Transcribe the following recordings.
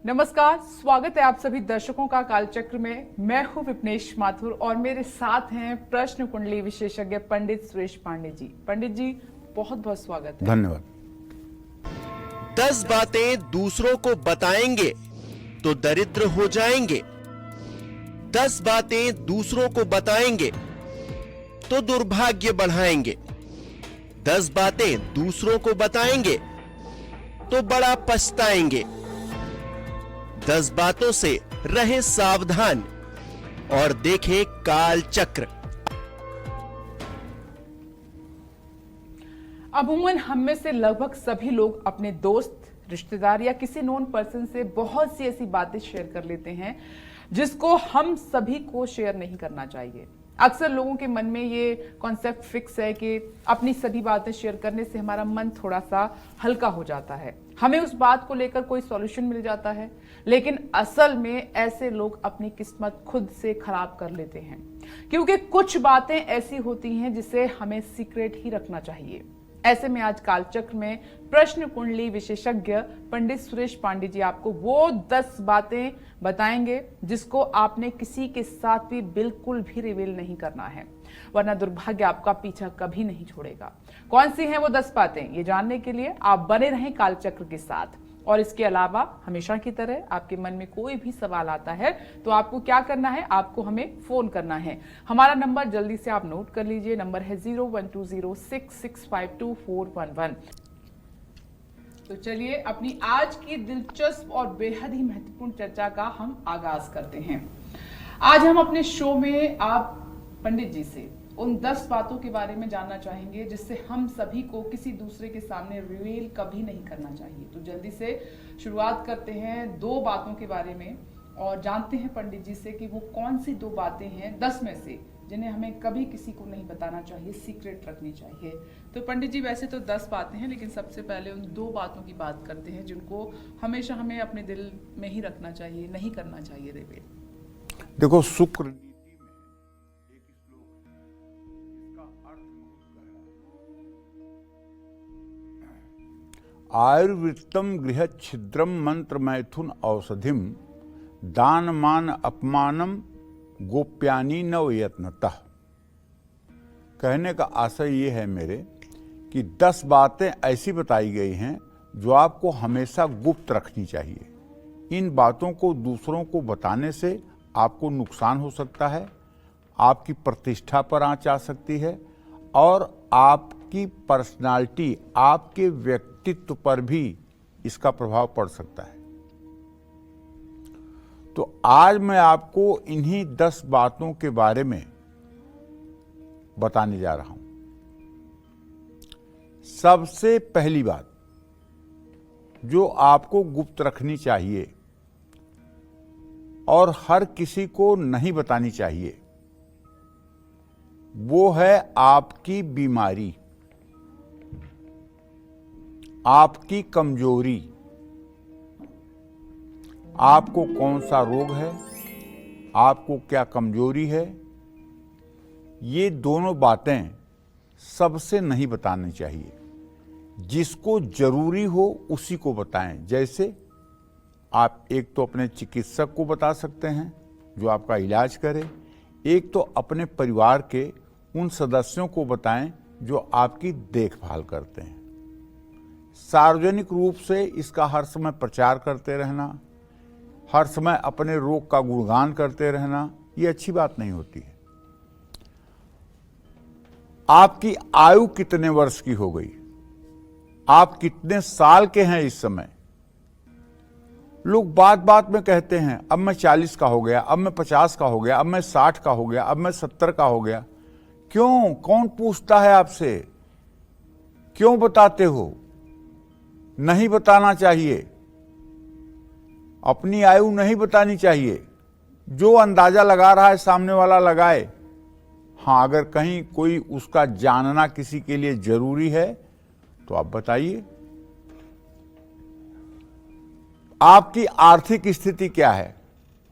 नमस्कार, स्वागत है आप सभी दर्शकों का कालचक्र में। मैं हूं विपनेश माथुर और मेरे साथ हैं प्रश्न कुंडली विशेषज्ञ पंडित सुरेश पांडे जी। पंडित जी, बहुत बहुत स्वागत है। धन्यवाद। 10 बातें दूसरों को बताएंगे तो दरिद्र हो जाएंगे। 10 बातें दूसरों को बताएंगे तो दुर्भाग्य बढ़ाएंगे। 10 बातें दूसरों को बताएंगे तो बड़ा पछताएंगे। 10 बातों से रहे सावधान और देखे काल चक्र। अमूमन हम में से लगभग सभी लोग अपने दोस्त, रिश्तेदार या किसी नोन पर्सन से बहुत सी ऐसी बातें शेयर कर लेते हैं जिसको हम सभी को शेयर नहीं करना चाहिए। अक्सर लोगों के मन में ये कॉन्सेप्ट फिक्स है कि अपनी सभी बातें शेयर करने से हमारा मन थोड़ा सा हल्का हो जाता है, हमें उस बात को लेकर कोई सॉल्यूशन मिल जाता है। लेकिन असल में ऐसे लोग अपनी किस्मत खुद से खराब कर लेते हैं, क्योंकि कुछ बातें ऐसी होती हैं जिसे हमें सीक्रेट ही रखना चाहिए। ऐसे में आज कालचक्र में प्रश्न कुंडली विशेषज्ञ पंडित सुरेश पांडे जी आपको वो 10 बातें बताएंगे जिसको आपने किसी के साथ भी बिल्कुल भी रिवील नहीं करना है, वरना दुर्भाग्य आपका पीछा कभी नहीं छोड़ेगा। कौन सी हैं वो 10 बातें, ये जानने के लिए आप बने रहें कालचक्र के साथ। और इसके अलावा हमेशा की तरह आपके मन में कोई भी सवाल आता है तो आपको क्या करना है, आपको हमें फोन करना है। हमारा नंबर जल्दी से आप नोट कर लीजिए, नंबर है 0120665241। तो चलिए अपनी आज की दिलचस्प और बेहद ही महत्वपूर्ण चर्चा का हम आगाज करते हैं। आज हम अपने शो में आप पंडित जी से उन 10 बातों के बारे में जानना चाहेंगे जिससे हम सभी को किसी दूसरे के सामने रिवील कभी नहीं करना चाहिए। तो जल्दी से शुरुआत करते हैं 2 बातों के बारे में और जानते हैं पंडित जी से कि वो कौन सी 2 बातें हैं 10 में से जिन्हें हमें कभी किसी को नहीं बताना चाहिए, सीक्रेट रखनी चाहिए। तो पंडित जी, वैसे तो 10 बातें हैं, लेकिन सबसे पहले उन 2 बातों की बात करते हैं जिनको हमेशा हमें अपने दिल में ही रखना चाहिए, नहीं करना चाहिए रिवील। देखो, शुक्र आयुर्वृत्तम गृह छिद्रम मंत्र मैथुन औषधिम दान मान अपमानम गोप्यानी नवयत्नतः। कहने का आशय ये है मेरे कि 10 बातें ऐसी बताई गई हैं जो आपको हमेशा गुप्त रखनी चाहिए। इन बातों को दूसरों को बताने से आपको नुकसान हो सकता है, आपकी प्रतिष्ठा पर आंच आ सकती है और आपकी पर्सनालिटी, आपके व्यक्तित्व पर भी इसका प्रभाव पड़ सकता है। तो आज मैं आपको इन्हीं 10 बातों के बारे में बताने जा रहा हूं। सबसे पहली बात जो आपको गुप्त रखनी चाहिए और हर किसी को नहीं बतानी चाहिए, वो है आपकी बीमारी, आपकी कमजोरी। आपको कौन सा रोग है, आपको क्या कमजोरी है, ये दोनों बातें सबसे नहीं बतानी चाहिए। जिसको जरूरी हो उसी को बताएं। जैसे आप एक तो अपने चिकित्सक को बता सकते हैं जो आपका इलाज करे, एक तो अपने परिवार के उन सदस्यों को बताएं जो आपकी देखभाल करते हैं। सार्वजनिक रूप से इसका हर समय प्रचार करते रहना, हर समय अपने रोग का गुणगान करते रहना, ये अच्छी बात नहीं होती है। आपकी आयु कितने वर्ष की हो गई, आप कितने साल के हैं इस समय। लोग बात बात में कहते हैं अब मैं 40 का हो गया, अब मैं 50 का हो गया, अब मैं 60 का हो गया, अब मैं 70 का हो गया। क्यों? कौन पूछता है आपसे? क्यों बताते हो? नहीं बताना चाहिए। अपनी आयु नहीं बतानी चाहिए। जो अंदाजा लगा रहा है सामने वाला लगाए। हाँ, अगर कहीं कोई उसका जानना किसी के लिए जरूरी है तो आप बताइए। आपकी आर्थिक स्थिति क्या है,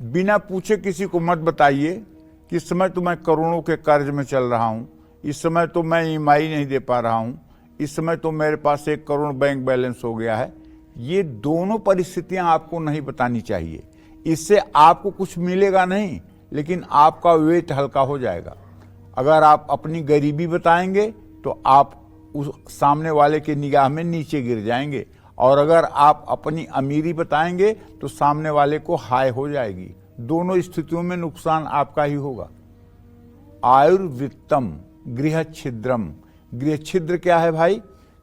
बिना पूछे किसी को मत बताइए कि इस समय तो मैं करोड़ों के कर्ज में चल रहा हूं, इस समय तो मैं ईएमआई नहीं दे पा रहा हूं, इस समय तो मेरे पास 1 करोड़ बैंक बैलेंस हो गया है। ये दोनों परिस्थितियां आपको नहीं बतानी चाहिए। इससे आपको कुछ मिलेगा नहीं, लेकिन आपका वेट हल्का हो जाएगा। अगर आप अपनी गरीबी बताएंगे तो आप उस सामने वाले के निगाह में नीचे गिर जाएंगे, और अगर आप अपनी अमीरी बताएंगे तो सामने वाले को हाय हो जाएगी। दोनों स्थितियों में नुकसान आपका ही होगा। आयुर्वित्तम गृह छिद्रम। गृह छिद्र क्या है भाई?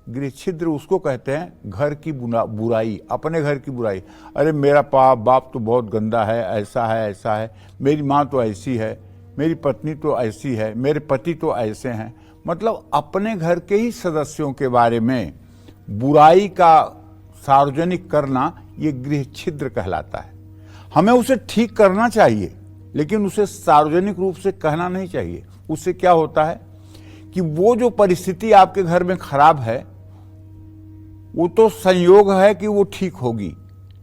गृह छिद्र उसको कहते हैं घर की बुराई, अपने घर की बुराई। अरे मेरा बाप तो बहुत गंदा है, ऐसा है ऐसा है, मेरी माँ तो ऐसी है, मेरी पत्नी तो ऐसी है, मेरे पति तो ऐसे हैं। मतलब अपने घर के ही सदस्यों के बारे में बुराई का सार्वजनिक करना, ये गृह छिद्र कहलाता है। हमें उसे ठीक करना चाहिए, लेकिन उसे सार्वजनिक रूप से कहना नहीं चाहिए। उससे क्या होता है कि वो जो परिस्थिति आपके घर में खराब है, वो तो संयोग है कि वो ठीक होगी,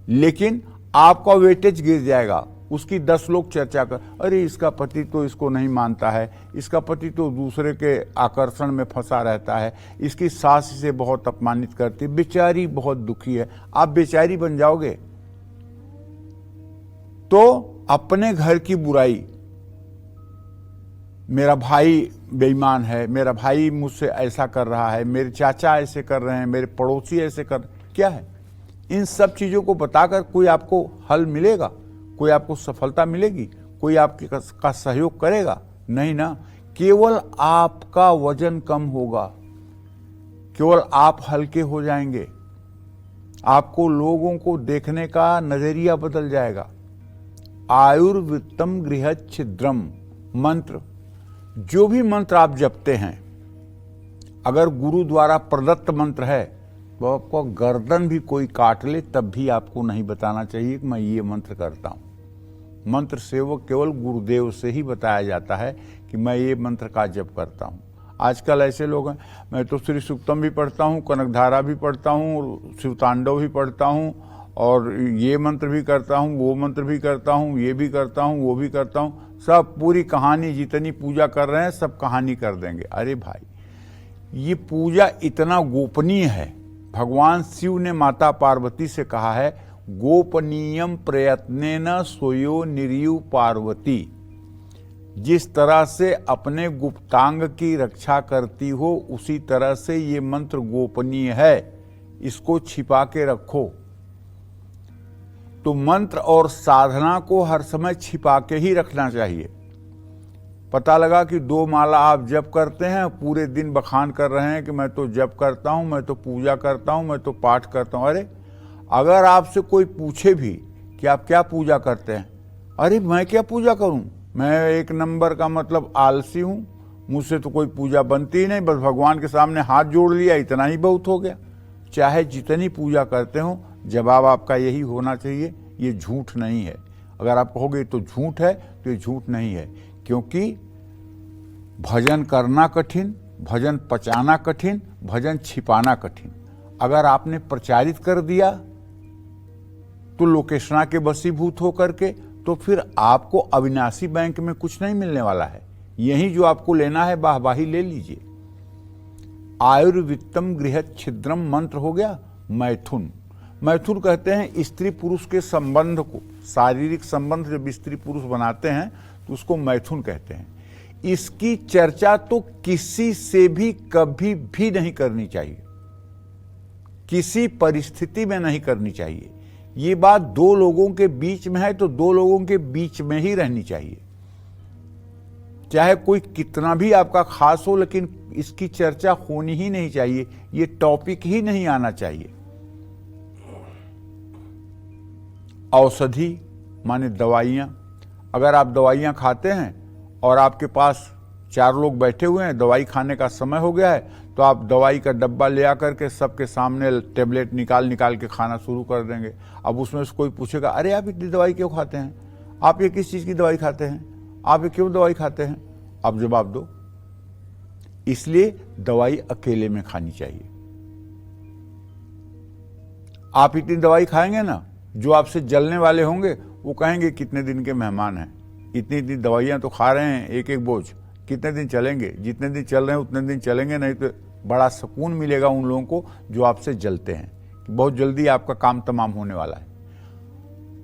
लेकिन आपका वेटेज गिर जाएगा। उसकी 10 लोग चर्चा कर, अरे इसका पति तो इसको नहीं मानता है, इसका पति तो दूसरे के आकर्षण में फंसा रहता है, इसकी सास इसे बहुत अपमानित करती है, बेचारी बहुत दुखी है। आप बेचारी बन जाओगे। तो अपने घर की बुराई, मेरा भाई बेईमान है, मेरा भाई मुझसे ऐसा कर रहा है, मेरे चाचा ऐसे कर रहे हैं, मेरे पड़ोसी ऐसे कर, क्या है? इन सब चीजों को बताकर कोई आपको हल मिलेगा? कोई आपको सफलता मिलेगी? कोई आपके का सहयोग करेगा? नहीं ना। केवल आपका वजन कम होगा, केवल आप हल्के हो जाएंगे, आपको लोगों को देखने का नजरिया बदल जाएगा। आयुर्वित्तम गृह छिद्रम मंत्र, जो भी मंत्र आप जपते हैं, अगर गुरु द्वारा प्रदत्त मंत्र है तो आपको गर्दन भी कोई काट ले तब भी आपको नहीं बताना चाहिए कि मैं ये मंत्र करता हूं। मंत्र सेवक केवल गुरुदेव से ही बताया जाता है कि मैं ये मंत्र का जप करता हूं। आजकल ऐसे लोग हैं, मैं तो श्री सूक्तम भी पढ़ता हूं, कनकधारा भी पढ़ता हूं, शिवतांडव भी पढ़ता हूं, और ये मंत्र भी करता हूं, वो मंत्र भी करता हूं, ये भी करता हूं, वो भी करता हूं। सब पूरी कहानी, जितनी पूजा कर रहे हैं सब कहानी कर देंगे। अरे भाई, ये पूजा इतना गोपनीय है। भगवान शिव ने माता पार्वती से कहा है, गोपनीयम प्रयत्नेन सोयो निर्यु पार्वती। जिस तरह से अपने गुप्तांग की रक्षा करती हो, उसी तरह से ये मंत्र गोपनीय है, इसको छिपा के रखो। तो मंत्र और साधना को हर समय छिपा के ही रखना चाहिए। पता लगा कि 2 माला आप जप करते हैं, पूरे दिन बखान कर रहे हैं कि मैं तो जप करता हूं, मैं तो पूजा करता हूं, मैं तो पाठ करता हूं। अरे अगर आपसे कोई पूछे भी कि आप क्या पूजा करते हैं, अरे मैं क्या पूजा करूं, मैं 1 नंबर का मतलब आलसी हूं, मुझसे तो कोई पूजा बनती ही नहीं, बस भगवान के सामने हाथ जोड़ लिया, इतना ही बहुत हो गया। चाहे जितनी पूजा करते हो, जवाब आपका यही होना चाहिए, ये झूठ नहीं है। अगर आप कहोगे तो झूठ है, तो ये झूठ नहीं है, क्योंकि भजन करना कठिन, भजन पचाना कठिन, भजन छिपाना कठिन। अगर आपने प्रचारित कर दिया तो लोकेशना के वशीभूत होकर के, तो फिर आपको अविनाशी बैंक में कुछ नहीं मिलने वाला है। यही जो आपको लेना है, वाहवाही ले लीजिए। आयुर्वित्तम गृह छिद्रम मंत्र हो गया मैथुन। मैथुन कहते हैं स्त्री पुरुष के संबंध को, शारीरिक संबंध जब स्त्री पुरुष बनाते हैं तो उसको मैथुन कहते हैं। इसकी चर्चा तो किसी से भी कभी भी नहीं करनी चाहिए, किसी परिस्थिति में नहीं करनी चाहिए। ये बात 2 लोगों के बीच में है तो 2 लोगों के बीच में ही रहनी चाहिए, चाहे कोई कितना भी आपका खास हो, लेकिन इसकी चर्चा होनी ही नहीं चाहिए, ये टॉपिक ही नहीं आना चाहिए। औषधि माने दवाइयां, अगर आप दवाइयां खाते हैं और आपके पास 4 लोग बैठे हुए हैं, दवाई खाने का समय हो गया है, तो आप दवाई का डब्बा ले आकर के सबके सामने टेबलेट निकाल के खाना शुरू कर देंगे। अब उसमें से कोई पूछेगा, अरे आप इतनी दवाई क्यों खाते हैं, आप ये किस चीज की दवाई खाते हैं, आप ये क्यों दवाई खाते हैं? आप जवाब दो। इसलिए दवाई अकेले में खानी चाहिए। आप इतनी दवाई खाएंगे ना, जो आपसे जलने वाले होंगे वो कहेंगे कितने दिन के मेहमान हैं, इतनी इतनी दवाइयां तो खा रहे हैं, 1-1 बोझ, कितने दिन चलेंगे? जितने दिन चल रहे हैं उतने दिन चलेंगे, नहीं तो बड़ा सुकून मिलेगा उन लोगों को जो आपसे जलते हैं। कि बहुत जल्दी आपका काम तमाम होने वाला है।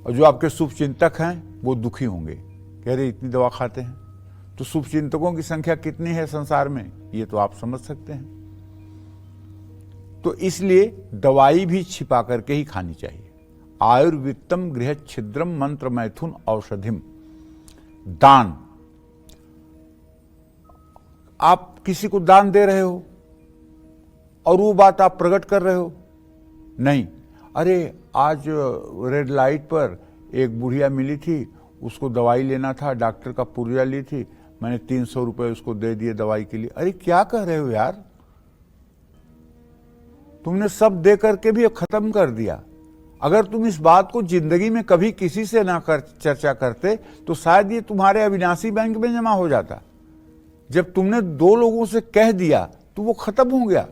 और जो आपके शुभ चिंतक हैं वो दुखी होंगे, कह रहे इतनी दवा खाते हैं। तो शुभ चिंतकों की संख्या कितनी है संसार में, ये तो आप समझ सकते हैं। तो इसलिए दवाई भी छिपा करके ही खानी चाहिए। आयुर्वित्तम गृह छिद्रम मंत्र मैथुन औषधिम। दान, आप किसी को दान दे रहे हो और वो बात आप प्रकट कर रहे हो, नहीं, अरे आज रेड लाइट पर एक बुढ़िया मिली थी, उसको दवाई लेना था, डॉक्टर का पुर्जा ली थी, मैंने 300 रुपए उसको दे दिए दवाई के लिए। अरे क्या कह रहे हो यार, तुमने सब दे करके भी खत्म कर दिया। अगर तुम इस बात को जिंदगी में कभी किसी से ना कर चर्चा करते तो शायद ये तुम्हारे अविनाशी बैंक में जमा हो जाता। जब तुमने 2 लोगों से कह दिया तो वो खत्म हो गया।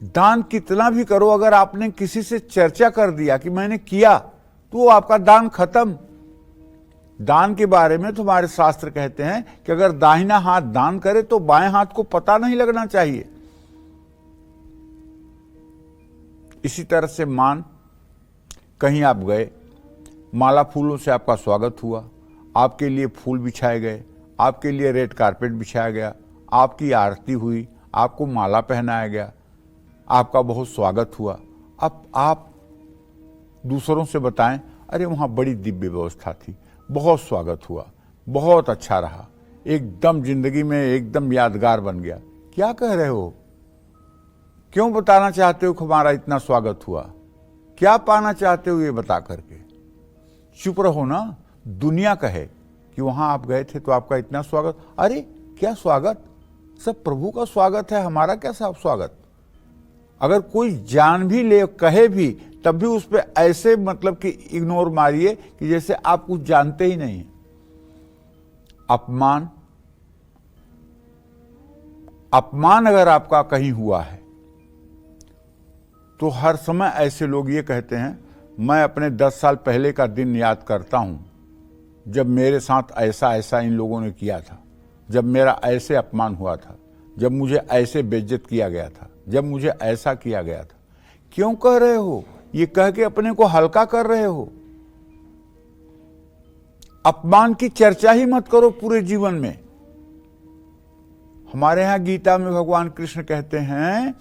दान कितना भी करो, अगर आपने किसी से चर्चा कर दिया कि मैंने किया, तो वो आपका दान खत्म। दान के बारे में तुम्हारे शास्त्र कहते हैं कि अगर दाहिना हाथ दान करे तो बाएं हाथ को पता नहीं लगना चाहिए। इसी तरह से मान, कहीं आप गए, माला फूलों से आपका स्वागत हुआ, आपके लिए फूल बिछाए गए, आपके लिए रेड कारपेट बिछाया गया, आपकी आरती हुई, आपको माला पहनाया गया, आपका बहुत स्वागत हुआ। अब आप दूसरों से बताएं, अरे वहाँ बड़ी दिव्य व्यवस्था थी, बहुत स्वागत हुआ, बहुत अच्छा रहा, एकदम जिंदगी में एकदम यादगार बन गया। क्या कह रहे हो? क्यों बताना चाहते हो कि हमारा इतना स्वागत हुआ? क्या पाना चाहते हो ये बता करके? चुप रहो ना। दुनिया कहे कि वहां आप गए थे तो आपका इतना स्वागत। अरे क्या स्वागत, सब प्रभु का स्वागत है, हमारा क्या सब स्वागत। अगर कोई जान भी ले कहे भी तब भी उस पर ऐसे मतलब कि इग्नोर मारिए कि जैसे आप कुछ जानते ही नहीं। अपमान अगर आपका कहीं हुआ है तो हर समय ऐसे लोग ये कहते हैं, मैं अपने 10 साल पहले का दिन याद करता हूं जब मेरे साथ ऐसा ऐसा इन लोगों ने किया था, जब मेरा ऐसे अपमान हुआ था, जब मुझे ऐसे बेइज्जत किया गया था, जब मुझे ऐसा किया गया था। क्यों कह रहे हो? ये कह के अपने को हल्का कर रहे हो। अपमान की चर्चा ही मत करो पूरे जीवन में। हमारे यहां गीता में भगवान कृष्ण कहते हैं,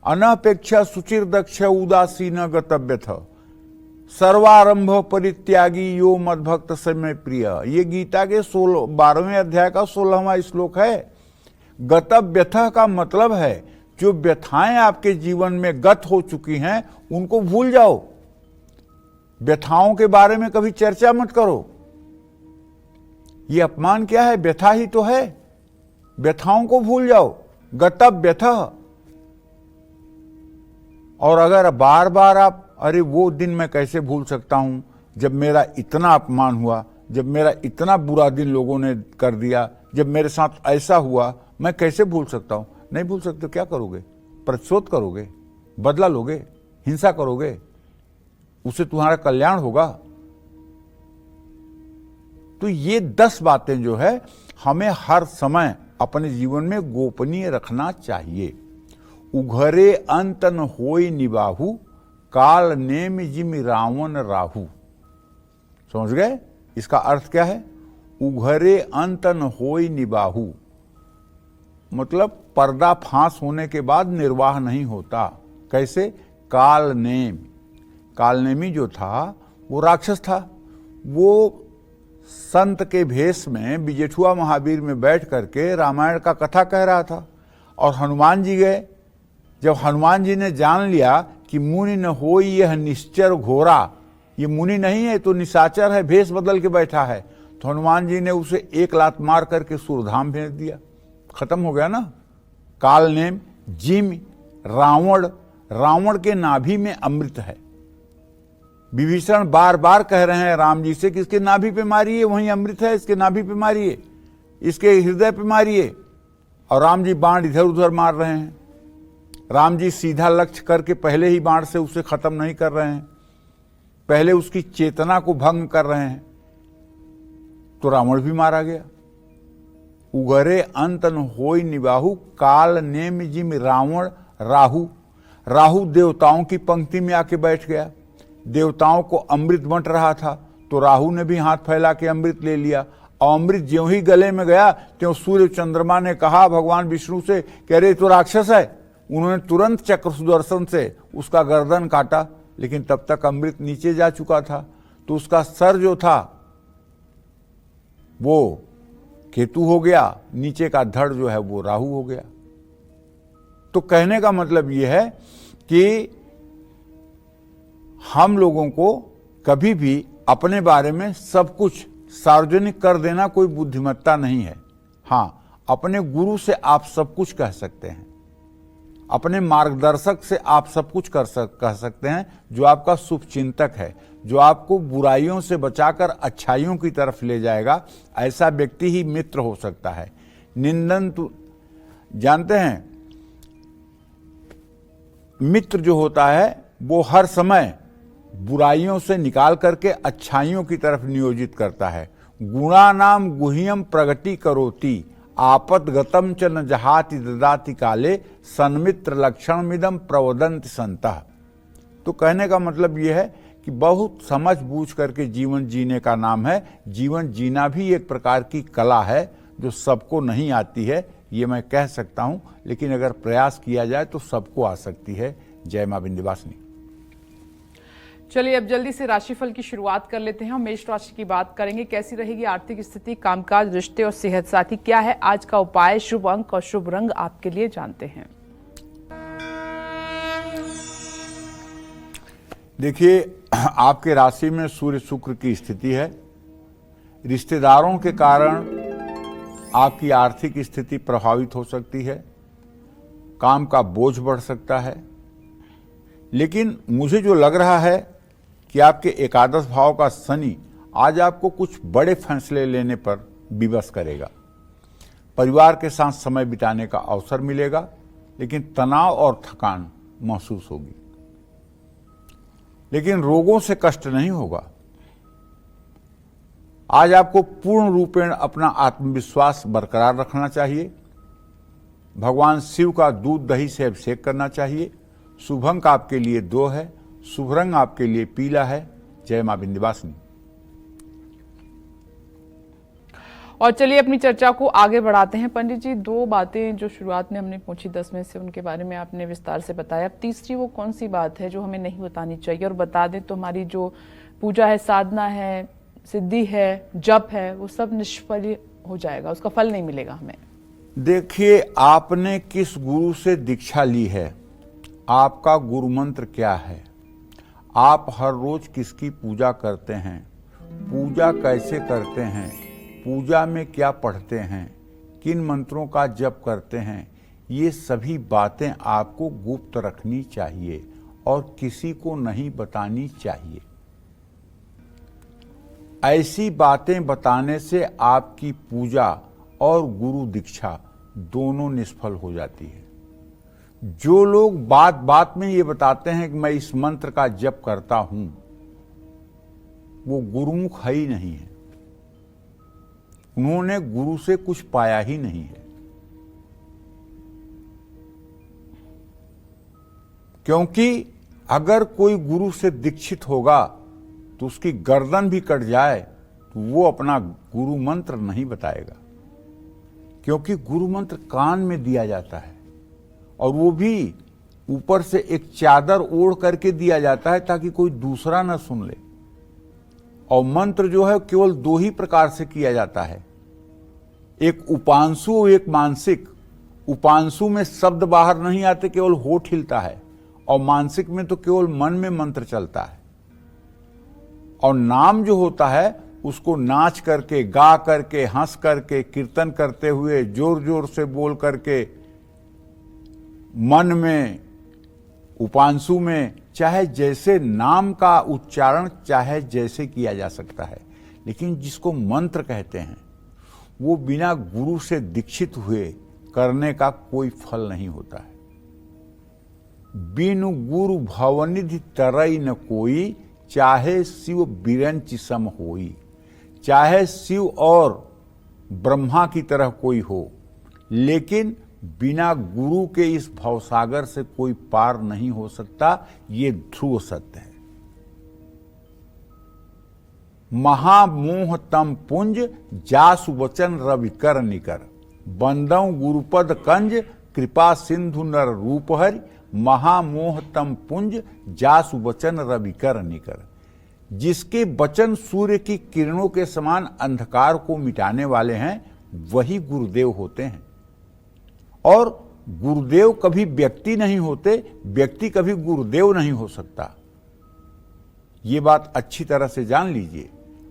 अनपेक्षा सुचिर दक्ष उदासीन गतव्यथ सर्वारंभ परित्यागी यो मद्भक्त समय प्रिय। ये गीता के 12वें अध्याय का 16वां श्लोक है। गतव्यथ का मतलब है जो व्यथाएं आपके जीवन में गत हो चुकी हैं उनको भूल जाओ। व्यथाओं के बारे में कभी चर्चा मत करो। ये अपमान क्या है? व्यथा ही तो है। व्यथाओं को भूल जाओ। गतव्यथ। और अगर बार बार आप, अरे वो दिन मैं कैसे भूल सकता हूं जब मेरा इतना अपमान हुआ, जब मेरा इतना बुरा दिन लोगों ने कर दिया, जब मेरे साथ ऐसा हुआ, मैं कैसे भूल सकता हूं? नहीं भूल सकते। क्या करोगे? प्रतिशोध करोगे, बदला लोगे, हिंसा करोगे, उससे तुम्हारा कल्याण होगा। तो ये 10 बातें जो है हमें हर समय अपने जीवन में गोपनीय रखना चाहिए। उघरे अंतन होई निबाहु काल नेम जिम रावण राहु। समझ गए? इसका अर्थ क्या है? उघरे अंतन होई निबाहु मतलब पर्दा फांस होने के बाद निर्वाह नहीं होता। कैसे? काल नेम। कालनेमी जो था वो राक्षस था। वो संत के भेष में बिजेठुआ महावीर में बैठ करके रामायण का कथा कह रहा था। और हनुमान जी गए। जब हनुमान जी ने जान लिया कि मुनि न होई यह निश्चर घोरा, ये मुनि नहीं है तो निशाचर है, भेष बदल के बैठा है, तो हनुमान जी ने उसे 1 लात मार करके सूरधाम भेज दिया। खत्म हो गया ना। काल नेम जिम रावण। रावण के नाभि में अमृत है। विभीषण बार बार कह रहे हैं राम जी से कि इसके नाभि पे मारिए, वहीं अमृत है, इसके नाभि पे मारिए, इसके हृदय पे मारिए। और राम जी बाण इधर उधर मार रहे हैं। राम जी सीधा लक्ष्य करके पहले ही बाण से उसे खत्म नहीं कर रहे हैं, पहले उसकी चेतना को भंग कर रहे हैं। तो रावण भी मारा गया। उगरे अंतन होई निबाहु काल नेम जिम रावण राहु। राहु देवताओं की पंक्ति में आके बैठ गया। देवताओं को अमृत बंट रहा था तो राहु ने भी हाथ फैला के अमृत ले लिया, और अमृत ज्यों ही गले में गया त्यों सूर्य चंद्रमा ने कहा भगवान विष्णु से, कह रहे तो राक्षस है। उन्होंने तुरंत चक्र सुदर्शन से उसका गर्दन काटा, लेकिन तब तक अमृत नीचे जा चुका था, तो उसका सर जो था वो केतु हो गया, नीचे का धड़ जो है वो राहु हो गया। तो कहने का मतलब यह है कि हम लोगों को कभी भी अपने बारे में सब कुछ सार्वजनिक कर देना कोई बुद्धिमत्ता नहीं है। हाँ, अपने गुरु से आप सब कुछ कह सकते हैं, अपने मार्गदर्शक से आप सब कुछ कह सकते हैं, जो आपका शुभचिंतक है, जो आपको बुराइयों से बचाकर अच्छाइयों की तरफ ले जाएगा। ऐसा व्यक्ति ही मित्र हो सकता है। निंदन तो जानते हैं, मित्र जो होता है वो हर समय बुराइयों से निकाल करके अच्छाइयों की तरफ नियोजित करता है। गुणानाम गुह्यम प्रगति करोति, आपदगतम च न जहाति ददाति काले, सन्मित्र लक्षणमिदम प्रवदन्ति संतः। तो कहने का मतलब यह है कि बहुत समझ बूझ करके जीवन जीने का नाम है। जीवन जीना भी एक प्रकार की कला है जो सबको नहीं आती है, ये मैं कह सकता हूं, लेकिन अगर प्रयास किया जाए तो सबको आ सकती है। जय मां विंध्यवासिनी। चलिए अब जल्दी से राशिफल की शुरुआत कर लेते हैं। हम मेष राशि की बात करेंगे। कैसी रहेगी आर्थिक स्थिति, कामकाज, रिश्ते और सेहत, साथी क्या है आज का उपाय, शुभ अंक और शुभ रंग आपके लिए जानते हैं। देखिए, आपके राशि में सूर्य शुक्र की स्थिति है। रिश्तेदारों के कारण आपकी आर्थिक स्थिति प्रभावित हो सकती है, काम का बोझ बढ़ सकता है। लेकिन मुझे जो लग रहा है कि आपके एकादश भाव का शनि आज आपको कुछ बड़े फैसले लेने पर विवश करेगा। परिवार के साथ समय बिताने का अवसर मिलेगा, लेकिन तनाव और थकान महसूस होगी। लेकिन रोगों से कष्ट नहीं होगा। आज आपको पूर्ण रूपेण अपना आत्मविश्वास बरकरार रखना चाहिए। भगवान शिव का दूध दही से अभिषेक करना चाहिए। शुभ अंक आपके लिए 2 है, शुभ रंग आपके लिए पीला है। जय मां विंध्यवासिनी। और चलिए अपनी चर्चा को आगे बढ़ाते हैं। पंडित जी, 2 बातें जो शुरुआत में हमने पूछी 10 में से, उनके बारे में आपने विस्तार से बताया। अब तीसरी वो कौन सी बात है जो हमें नहीं बतानी चाहिए, और बता दें तो हमारी जो पूजा है, साधना है, सिद्धि है, जप है, वो सब निष्फल हो जाएगा, उसका फल नहीं मिलेगा हमें। देखिए, आपने किस गुरु से दीक्षा ली है, आपका गुरु मंत्र क्या है, आप हर रोज किसकी पूजा करते हैं, पूजा कैसे करते हैं, पूजा में क्या पढ़ते हैं, किन मंत्रों का जप करते हैं, ये सभी बातें आपको गुप्त रखनी चाहिए और किसी को नहीं बतानी चाहिए। ऐसी बातें बताने से आपकी पूजा और गुरु दीक्षा दोनों निष्फल हो जाती है। जो लोग बात बात में ये बताते हैं कि मैं इस मंत्र का जप करता हूं, वो गुरुमुख है ही नहीं है। उन्होंने गुरु से कुछ पाया ही नहीं है। क्योंकि अगर कोई गुरु से दीक्षित होगा तो उसकी गर्दन भी कट जाए तो वो अपना गुरु मंत्र नहीं बताएगा, क्योंकि गुरु मंत्र कान में दिया जाता है, और वो भी ऊपर से एक चादर ओढ़ करके दिया जाता है ताकि कोई दूसरा ना सुन ले। और मंत्र जो है केवल 2 ही प्रकार से किया जाता है, एक उपांशु और एक मानसिक। उपांशु में शब्द बाहर नहीं आते, केवल होठ हिलता है, और मानसिक में तो केवल मन में मंत्र चलता है। और नाम जो होता है उसको नाच करके, गा करके, हंस करके, कीर्तन करते हुए, जोर जोर से बोल करके, मन में, उपांशु में, चाहे जैसे नाम का उच्चारण चाहे जैसे किया जा सकता है। लेकिन जिसको मंत्र कहते हैं वो बिना गुरु से दीक्षित हुए करने का कोई फल नहीं होता है। बिनु गुरु भवनिधि तरई न कोई, चाहे शिव बिरंच सम होई। चाहे शिव और ब्रह्मा की तरह कोई हो, लेकिन बिना गुरु के इस भवसागर से कोई पार नहीं हो सकता, ये ध्रुव सत्य है। महामोह तम पुंज जासु वचन रवि कर निकर, बंदौ गुरुपद कंज कृपा सिंधु नर रूप हरि, महामोह तम पुंज जासु वचन रवि कर निकर। जिसके वचन सूर्य की किरणों के समान अंधकार को मिटाने वाले हैं, वही गुरुदेव होते हैं। और गुरुदेव कभी व्यक्ति नहीं होते, व्यक्ति कभी गुरुदेव नहीं हो सकता। ये बात अच्छी तरह से जान लीजिए।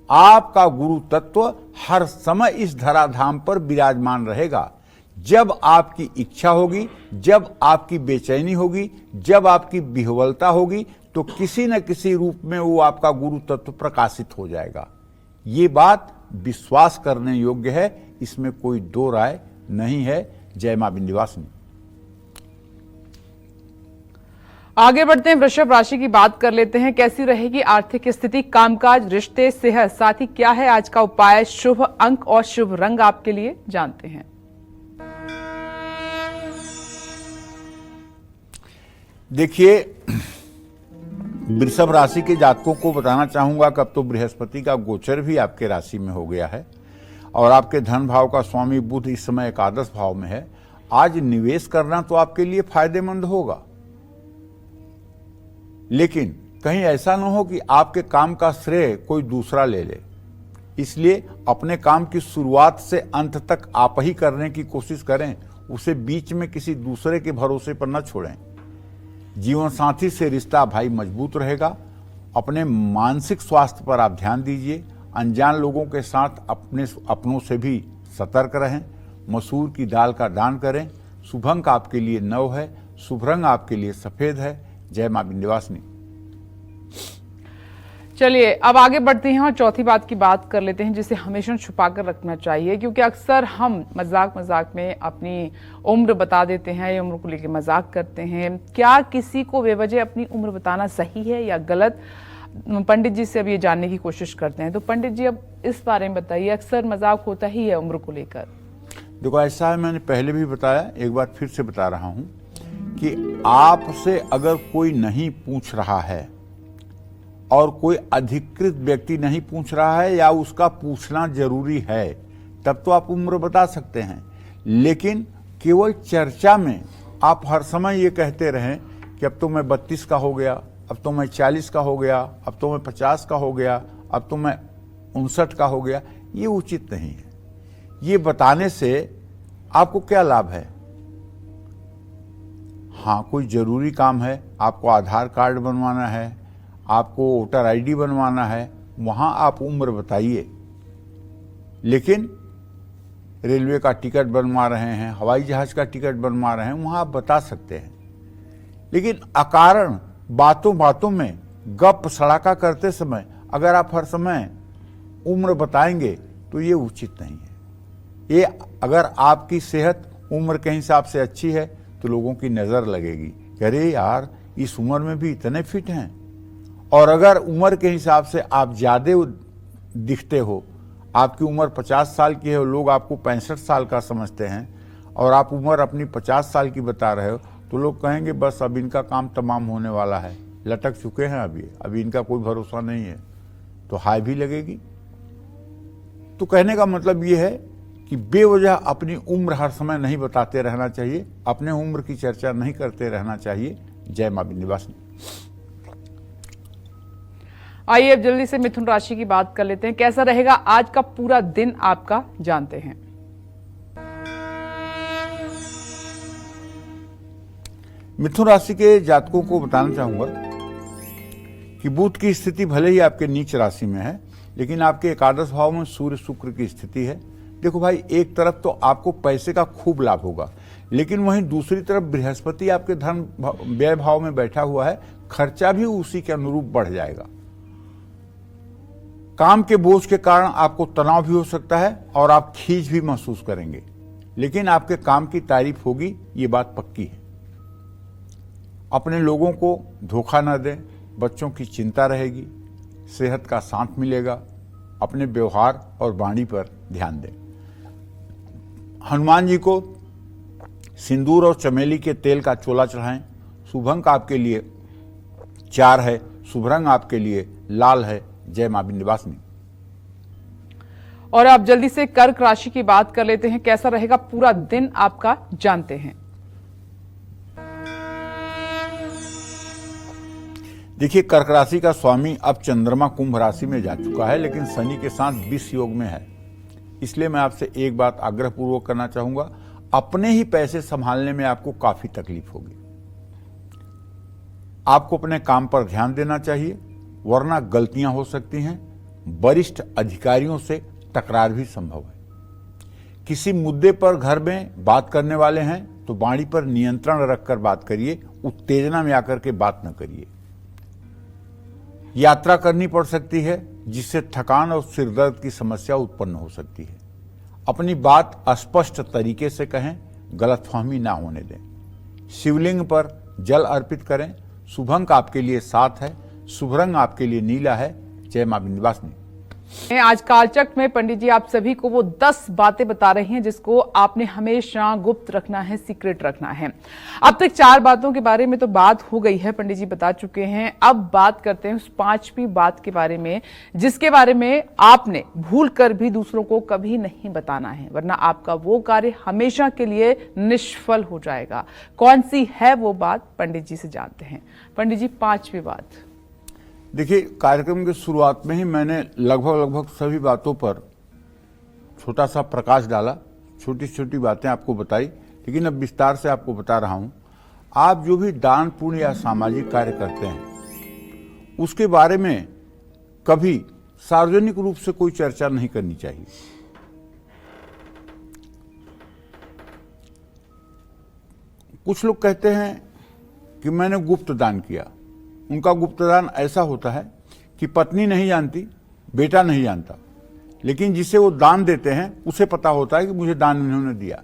आपका गुरु तत्व हर समय इस धराधाम पर विराजमान रहेगा। जब आपकी इच्छा होगी, जब आपकी बेचैनी होगी, जब आपकी विह्वलता होगी, तो किसी न किसी रूप में वो आपका गुरु तत्व प्रकाशित हो जाएगा। ये बात विश्वास करने योग्य है, इसमें कोई दो राय नहीं है। जय मां विंध्यवासिनी। आगे बढ़ते हैं, वृषभ राशि की बात कर लेते हैं। कैसी रहेगी आर्थिक स्थिति, कामकाज, रिश्ते, सेहत, साथ ही क्या है आज का उपाय, शुभ अंक और शुभ रंग आपके लिए, जानते हैं। देखिए, वृषभ राशि के जातकों को बताना चाहूंगा कि अब तो बृहस्पति का गोचर भी आपके राशि में हो गया है और आपके धन भाव का स्वामी बुध इस समय एकादश भाव में है। आज निवेश करना तो आपके लिए फायदेमंद होगा, लेकिन कहीं ऐसा न हो कि आपके काम का श्रेय कोई दूसरा ले ले। इसलिए अपने काम की शुरुआत से अंत तक आप ही करने की कोशिश करें, उसे बीच में किसी दूसरे के भरोसे पर न छोड़ें। जीवन साथी से रिश्ता भाई मजबूत रहेगा। अपने मानसिक स्वास्थ्य पर आप ध्यान दीजिए। अनजान लोगों के साथ अपनों से भी सतर्क रहें। मसूर की दाल का दान करें। शुभ अंक आपके लिए 9 है, शुभ रंग आपके लिए सफेद है। जय मां विंध्यवासिनी। चलिए अब आगे बढ़ते हैं और चौथी बात की बात कर लेते हैं, जिसे हमेशा छुपा कर रखना चाहिए, क्योंकि अक्सर हम मजाक में अपनी उम्र बता देते हैं या उम्र को लेकर मजाक करते हैं। क्या किसी को बेवजह अपनी उम्र बताना सही है या गलत? पंडित जी से अब ये जानने की कोशिश करते हैं। तो पंडित जी, अब इस बारे में बताइए, अक्सर मजाक होता ही है उम्र को लेकर। देखो, ऐसा है, मैंने पहले भी बताया, एक बार फिर से बता रहा हूं कि आपसे अगर कोई नहीं पूछ रहा है और कोई अधिकृत व्यक्ति नहीं पूछ रहा है या उसका पूछना जरूरी है, तब तो आप उम्र बता सकते हैं। लेकिन केवल चर्चा में आप हर समय ये कहते रहें कि अब तो मैं 32 का हो गया, अब तो मैं 40 का हो गया, अब तो मैं 50 का हो गया, अब तो मैं 59 का हो गया, ये उचित नहीं है। ये बताने से आपको क्या लाभ है? हाँ, कोई जरूरी काम है, आपको आधार कार्ड बनवाना है, आपको वोटर आईडी बनवाना है, वहां आप उम्र बताइए। लेकिन रेलवे का टिकट बनवा रहे हैं, हवाई जहाज का टिकट बनवा रहे हैं, वहां आप बता सकते हैं। लेकिन अकारण बातों बातों में गप सड़ाका करते समय अगर आप हर समय उम्र बताएंगे तो ये उचित नहीं है। ये अगर आपकी सेहत उम्र के हिसाब से अच्छी है तो लोगों की नजर लगेगी कि अरे यार, इस उम्र में भी इतने फिट हैं। और अगर उम्र के हिसाब से आप ज्यादा दिखते हो, आपकी उम्र 50 साल की है और लोग आपको 65 साल का समझते हैं और आप उम्र अपनी 50 साल की बता रहे हो, तो लोग कहेंगे बस अब इनका काम तमाम होने वाला है, लटक चुके हैं अभी इनका कोई भरोसा नहीं है, तो हाय भी लगेगी। तो कहने का मतलब ये है कि बेवजह अपनी उम्र हर समय नहीं बताते रहना चाहिए, अपने उम्र की चर्चा नहीं करते रहना चाहिए। जय मां विंध्यवासिनी। आइए अब जल्दी से मिथुन राशि की बात कर लेते हैं। कैसा रहेगा आज का पूरा दिन आपका, जानते हैं। मिथुन राशि के जातकों को बताना चाहूंगा कि बुध की स्थिति भले ही आपके नीच राशि में है, लेकिन आपके एकादश भाव में सूर्य शुक्र की स्थिति है। देखो भाई, एक तरफ तो आपको पैसे का खूब लाभ होगा, लेकिन वहीं दूसरी तरफ बृहस्पति आपके धन व्यय भाव में बैठा हुआ है, खर्चा भी उसी के अनुरूप बढ़ जाएगा। काम के बोझ के कारण आपको तनाव भी हो सकता है और आप खींच भी महसूस करेंगे, लेकिन आपके काम की तारीफ होगी, ये बात पक्की है। अपने लोगों को धोखा न दें, बच्चों की चिंता रहेगी, सेहत का साथ मिलेगा। अपने व्यवहार और वाणी पर ध्यान दें। हनुमान जी को सिंदूर और चमेली के तेल का चोला चढ़ाएं। शुभ अंक आपके लिए 4 है। शुभ रंग आपके लिए लाल है। जय मां विंध्यवासिनी। और आप जल्दी से कर्क राशि की बात कर लेते हैं, कैसा रहेगा पूरा दिन आपका, जानते हैं। देखिए, कर्क राशि का स्वामी अब चंद्रमा कुंभ राशि में जा चुका है, लेकिन शनि के साथ 20 योग में है। इसलिए मैं आपसे एक बात आग्रह पूर्वक करना चाहूंगा, अपने ही पैसे संभालने में आपको काफी तकलीफ होगी। आपको अपने काम पर ध्यान देना चाहिए, वरना गलतियां हो सकती हैं। वरिष्ठ अधिकारियों से तकरार भी संभव है। किसी मुद्दे पर घर में बात करने वाले हैं तो वाणी पर नियंत्रण रखकर बात करिए, उत्तेजना में आकर के बात न करिए। यात्रा करनी पड़ सकती है, जिससे थकान और सिरदर्द की समस्या उत्पन्न हो सकती है। अपनी बात स्पष्ट तरीके से कहें, गलतफहमी ना होने दें। शिवलिंग पर जल अर्पित करें। शुभ अंक आपके लिए 7 है। शुभ रंग आपके लिए नीला है। जय मां विंध्यवासिनी। आज कालचक्र में पंडित जी आप सभी को वो 10 बातें बता रही हैं जिसको आपने हमेशा गुप्त रखना है, सीक्रेट रखना है। अब तक 4 बातों के बारे में तो बात हो गई है, पंडित जी बता चुके हैं। अब बात करते हैं उस 5वीं बात के बारे में, जिसके बारे में आपने भूल कर भी दूसरों को कभी नहीं बताना है, वरना आपका वो कार्य हमेशा के लिए निष्फल हो जाएगा। कौन सी है वो बात, पंडित जी से जानते हैं। पंडित जी, 5वीं बात। देखिए, कार्यक्रम की शुरुआत में ही मैंने लगभग सभी बातों पर छोटा सा प्रकाश डाला, छोटी छोटी बातें आपको बताई, लेकिन अब विस्तार से आपको बता रहा हूं। आप जो भी दान पुण्य या सामाजिक कार्य करते हैं, उसके बारे में कभी सार्वजनिक रूप से कोई चर्चा नहीं करनी चाहिए। कुछ लोग कहते हैं कि मैंने गुप्त दान किया। उनका गुप्तदान ऐसा होता है कि पत्नी नहीं जानती, बेटा नहीं जानता, लेकिन जिसे वो दान देते हैं उसे पता होता है कि मुझे दान इन्होंने दिया।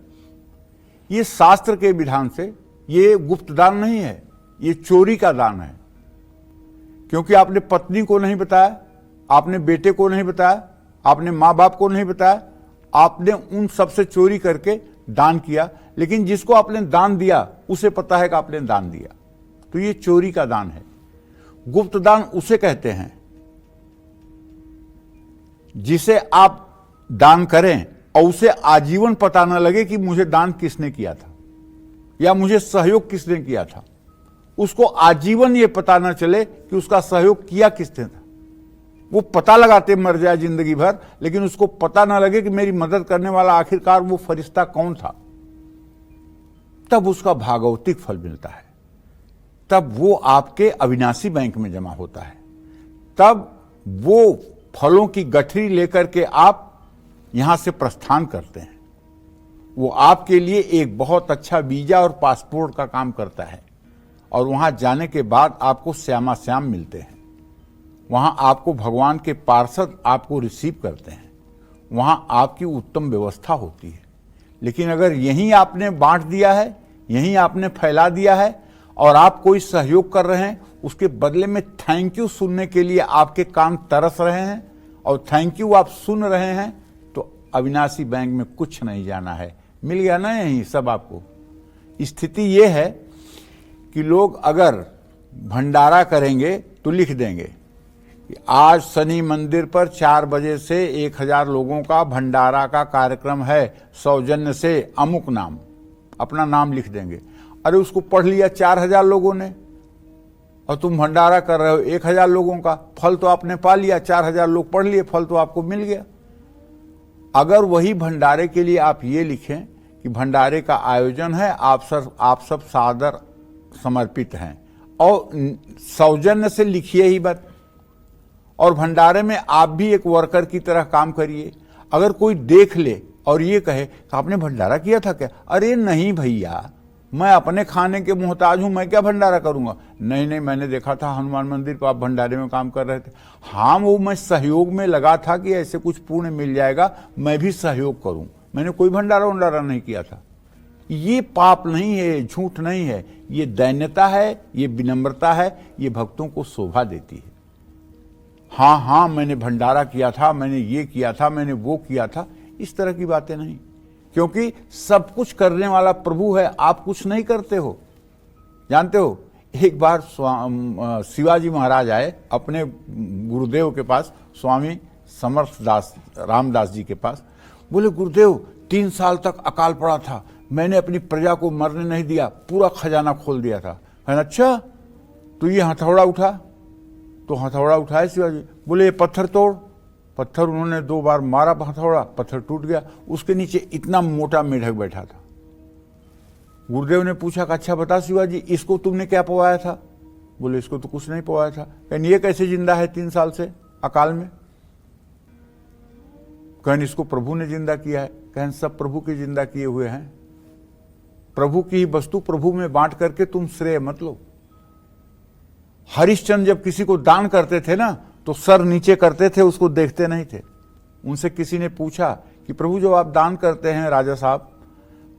ये शास्त्र के विधान से ये गुप्तदान नहीं है, ये चोरी का दान है। क्योंकि आपने पत्नी को नहीं बताया, आपने बेटे को नहीं बताया, आपने माँ बाप को नहीं बताया, आपने उन सबसे चोरी करके दान किया। लेकिन जिसको आपने दान दिया उसे पता है कि आपने दान दिया, तो ये चोरी का दान है। गुप्त दान उसे कहते हैं जिसे आप दान करें और उसे आजीवन पता न लगे कि मुझे दान किसने किया था या मुझे सहयोग किसने किया था। उसको आजीवन ये पता न चले कि उसका सहयोग किया किसने था। वो पता लगाते मर जाए जिंदगी भर, लेकिन उसको पता न लगे कि मेरी मदद करने वाला आखिरकार वो फरिश्ता कौन था। तब उसका भागवतिक फल मिलता है, तब वो आपके अविनाशी बैंक में जमा होता है, तब वो फलों की गठरी लेकर के आप यहां से प्रस्थान करते हैं। वो आपके लिए एक बहुत अच्छा वीजा और पासपोर्ट का काम करता है, और वहां जाने के बाद आपको श्यामा श्याम मिलते हैं। वहां आपको भगवान के पार्षद आपको रिसीव करते हैं, वहां आपकी उत्तम व्यवस्था होती है। लेकिन अगर यहीं आपने बांट दिया है, यहीं आपने फैला दिया है और आप कोई सहयोग कर रहे हैं, उसके बदले में थैंक यू सुनने के लिए आपके कान तरस रहे हैं और थैंक यू आप सुन रहे हैं, तो अविनाशी बैंक में कुछ नहीं जाना है, मिल गया ना यहीं सब आपको। स्थिति यह है कि लोग अगर भंडारा करेंगे तो लिख देंगे कि आज शनि मंदिर पर 4 बजे से 1000 लोगों का भंडारा का कार्यक्रम है, सौजन्य से अमुक नाम, अपना नाम लिख देंगे। अरे उसको पढ़ लिया 4000 लोगों ने और तुम भंडारा कर रहे हो 1000 लोगों का, फल तो आपने पा लिया, 4000 लोग पढ़ लिए, फल तो आपको मिल गया। अगर वही भंडारे के लिए आप ये लिखें कि भंडारे का आयोजन है, आप सब सादर समर्पित हैं, और सौजन्य से लिखिए ही बात, और भंडारे में आप भी एक वर्कर की तरह काम करिए। अगर कोई देख ले और ये कहे कि आपने भंडारा किया था क्या, अरे नहीं भैया, मैं अपने खाने के मोहताज हूं, मैं क्या भंडारा करूंगा। नहीं, मैंने देखा था हनुमान मंदिर को आप भंडारे में काम कर रहे थे। हाँ, वो मैं सहयोग में लगा था कि ऐसे कुछ पुण्य मिल जाएगा, मैं भी सहयोग करूं, मैंने कोई भंडारा नहीं किया था। ये पाप नहीं है, झूठ नहीं है, ये दैन्यता है, ये विनम्रता है, ये भक्तों को शोभा देती है। हाँ, मैंने भंडारा किया था, मैंने ये किया था, मैंने वो किया था, इस तरह की बातें नहीं। क्योंकि सब कुछ करने वाला प्रभु है, आप कुछ नहीं करते हो। जानते हो, एक बार शिवाजी महाराज आए अपने गुरुदेव के पास, स्वामी समर्थ दास रामदास जी के पास। बोले, गुरुदेव 3 साल तक अकाल पड़ा था, मैंने अपनी प्रजा को मरने नहीं दिया, पूरा खजाना खोल दिया था। कहना, अच्छा तो ये हथौड़ा उठा? तो हथौड़ा उठाए शिवाजी। बोले, ये पत्थर तोड़। पत्थर उन्होंने 2 बार मारा, हथौड़ा, पत्थर टूट गया। उसके नीचे इतना मोटा मेढक बैठा था। गुरुदेव ने पूछा कि अच्छा बता शिवाजी, इसको तुमने क्या पवाया था? बोले, इसको तो कुछ नहीं पवाया था। कहने, ये कैसे जिंदा है 3 साल से अकाल में? कहने, इसको प्रभु ने जिंदा किया है। कहने, सब प्रभु के जिंदा किए हुए हैं। प्रभु की वस्तु प्रभु में बांट करके तुम श्रेय मत लो। हरिश्चंद्र जब किसी को दान करते थे ना, तो सर नीचे करते थे, उसको देखते नहीं थे। उनसे किसी ने पूछा कि प्रभु जब आप दान करते हैं राजा साहब,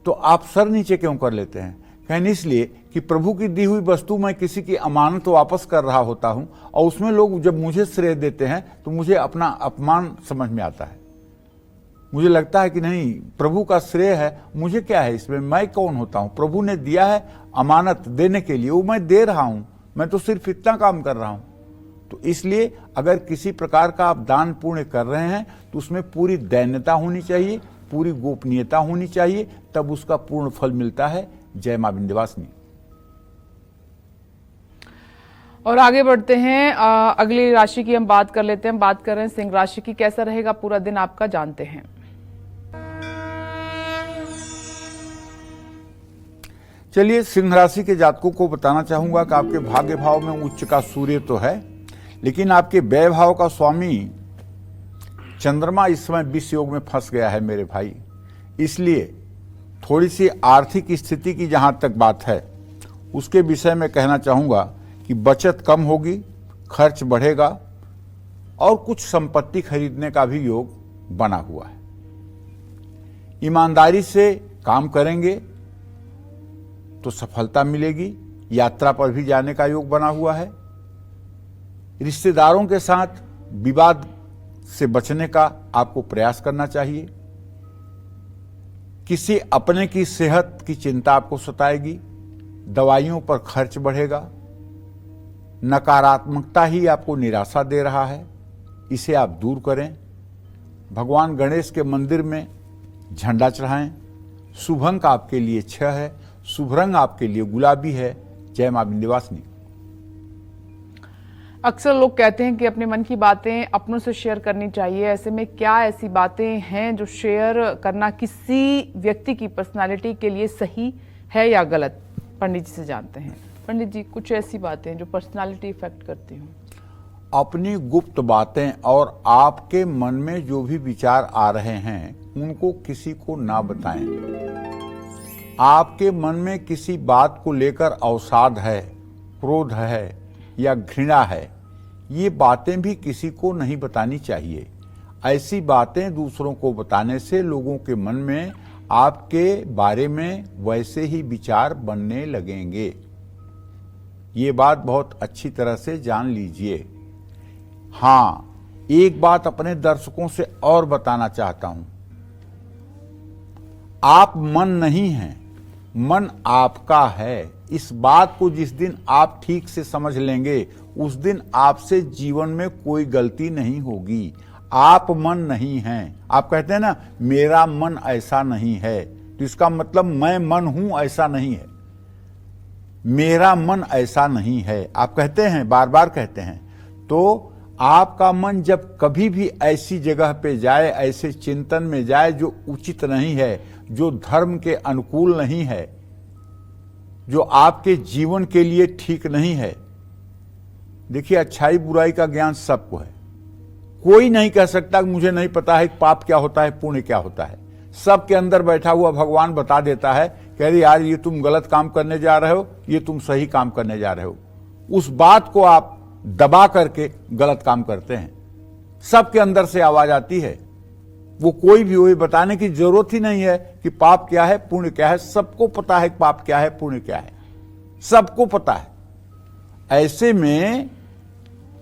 तो आप सर नीचे क्यों कर लेते हैं? कहने, इसलिए कि प्रभु की दी हुई वस्तु मैं किसी की अमानत वापस कर रहा होता हूं, और उसमें लोग जब मुझे श्रेय देते हैं तो मुझे अपना अपमान समझ में आता है। मुझे लगता है कि नहीं, प्रभु का श्रेय है, मुझे क्या है इसमें, मैं कौन होता हूं? प्रभु ने दिया है अमानत देने के लिए, वो मैं दे रहा हूं, मैं तो सिर्फ इतना काम कर रहा हूं। तो इसलिए अगर किसी प्रकार का आप दान पुण्य कर रहे हैं तो उसमें पूरी दैन्यता होनी चाहिए, पूरी गोपनीयता होनी चाहिए, तब उसका पूर्ण फल मिलता है। जय मां विंध्यवासिनी। और आगे बढ़ते हैं, अगली राशि की हम बात कर लेते हैं। बात कर रहे हैं सिंह राशि की। कैसा रहेगा पूरा दिन आपका, जानते हैं। चलिए, सिंह राशि के जातकों को बताना चाहूंगा कि आपके भाग्य भाव में उच्च का सूर्य तो है, लेकिन आपके व्यय भाव का स्वामी चंद्रमा इस समय विष योग में फंस गया है मेरे भाई। इसलिए थोड़ी सी आर्थिक स्थिति की जहां तक बात है, उसके विषय में कहना चाहूंगा कि बचत कम होगी, खर्च बढ़ेगा, और कुछ संपत्ति खरीदने का भी योग बना हुआ है। ईमानदारी से काम करेंगे तो सफलता मिलेगी। यात्रा पर भी जाने का योग बना हुआ है। रिश्तेदारों के साथ विवाद से बचने का आपको प्रयास करना चाहिए। किसी अपने की सेहत की चिंता आपको सताएगी। दवाइयों पर खर्च बढ़ेगा। नकारात्मकता ही आपको निराशा दे रहा है, इसे आप दूर करें। भगवान गणेश के मंदिर में झंडा चढ़ाएं। शुभ अंक आपके लिए 6 है। शुभ रंग आपके लिए गुलाबी है। जय मां विंध्यवासिनी। अक्सर लोग कहते हैं कि अपने मन की बातें अपनों से शेयर करनी चाहिए। ऐसे में क्या ऐसी बातें हैं जो शेयर करना किसी व्यक्ति की पर्सनालिटी के लिए सही है या गलत? पंडित जी से जानते हैं। पंडित जी, कुछ ऐसी बातें जो पर्सनालिटी इफेक्ट करती हूँ? अपनी गुप्त बातें और आपके मन में जो भी विचार आ रहे हैं उनको किसी को ना बताएं। आपके मन में किसी बात को लेकर अवसाद है, क्रोध है या घृणा है, ये बातें भी किसी को नहीं बतानी चाहिए। ऐसी बातें दूसरों को बताने से लोगों के मन में आपके बारे में वैसे ही विचार बनने लगेंगे। ये बात बहुत अच्छी तरह से जान लीजिए। हाँ, एक बात अपने दर्शकों से और बताना चाहता हूं। आप मन नहीं हैं, मन आपका है। इस बात को जिस दिन आप ठीक से समझ लेंगे, उस दिन आपसे जीवन में कोई गलती नहीं होगी। आप मन नहीं हैं। आप कहते हैं ना, मेरा मन ऐसा नहीं है, तो इसका मतलब मैं मन हूं ऐसा नहीं है। मेरा मन ऐसा नहीं है आप कहते हैं, बार बार कहते हैं। तो आपका मन जब कभी भी ऐसी जगह पे जाए, ऐसे चिंतन में जाए जो उचित नहीं है, जो धर्म के अनुकूल नहीं है, जो आपके जीवन के लिए ठीक नहीं है। देखिए, अच्छाई बुराई का ज्ञान सबको है। कोई नहीं कह सकता कि मुझे नहीं पता है कि पाप क्या होता है, पुण्य क्या होता है। सबके अंदर बैठा हुआ भगवान बता देता है, कह रही यार ये तुम गलत काम करने जा रहे हो, ये तुम सही काम करने जा रहे हो। उस बात को आप दबा करके गलत काम करते हैं। सबके अंदर से आवाज आती है। वो कोई भी हो, बताने की जरूरत ही नहीं है कि पाप क्या है, पुण्य क्या है। सबको पता है कि पाप क्या है, पुण्य क्या है, सबको पता है। ऐसे में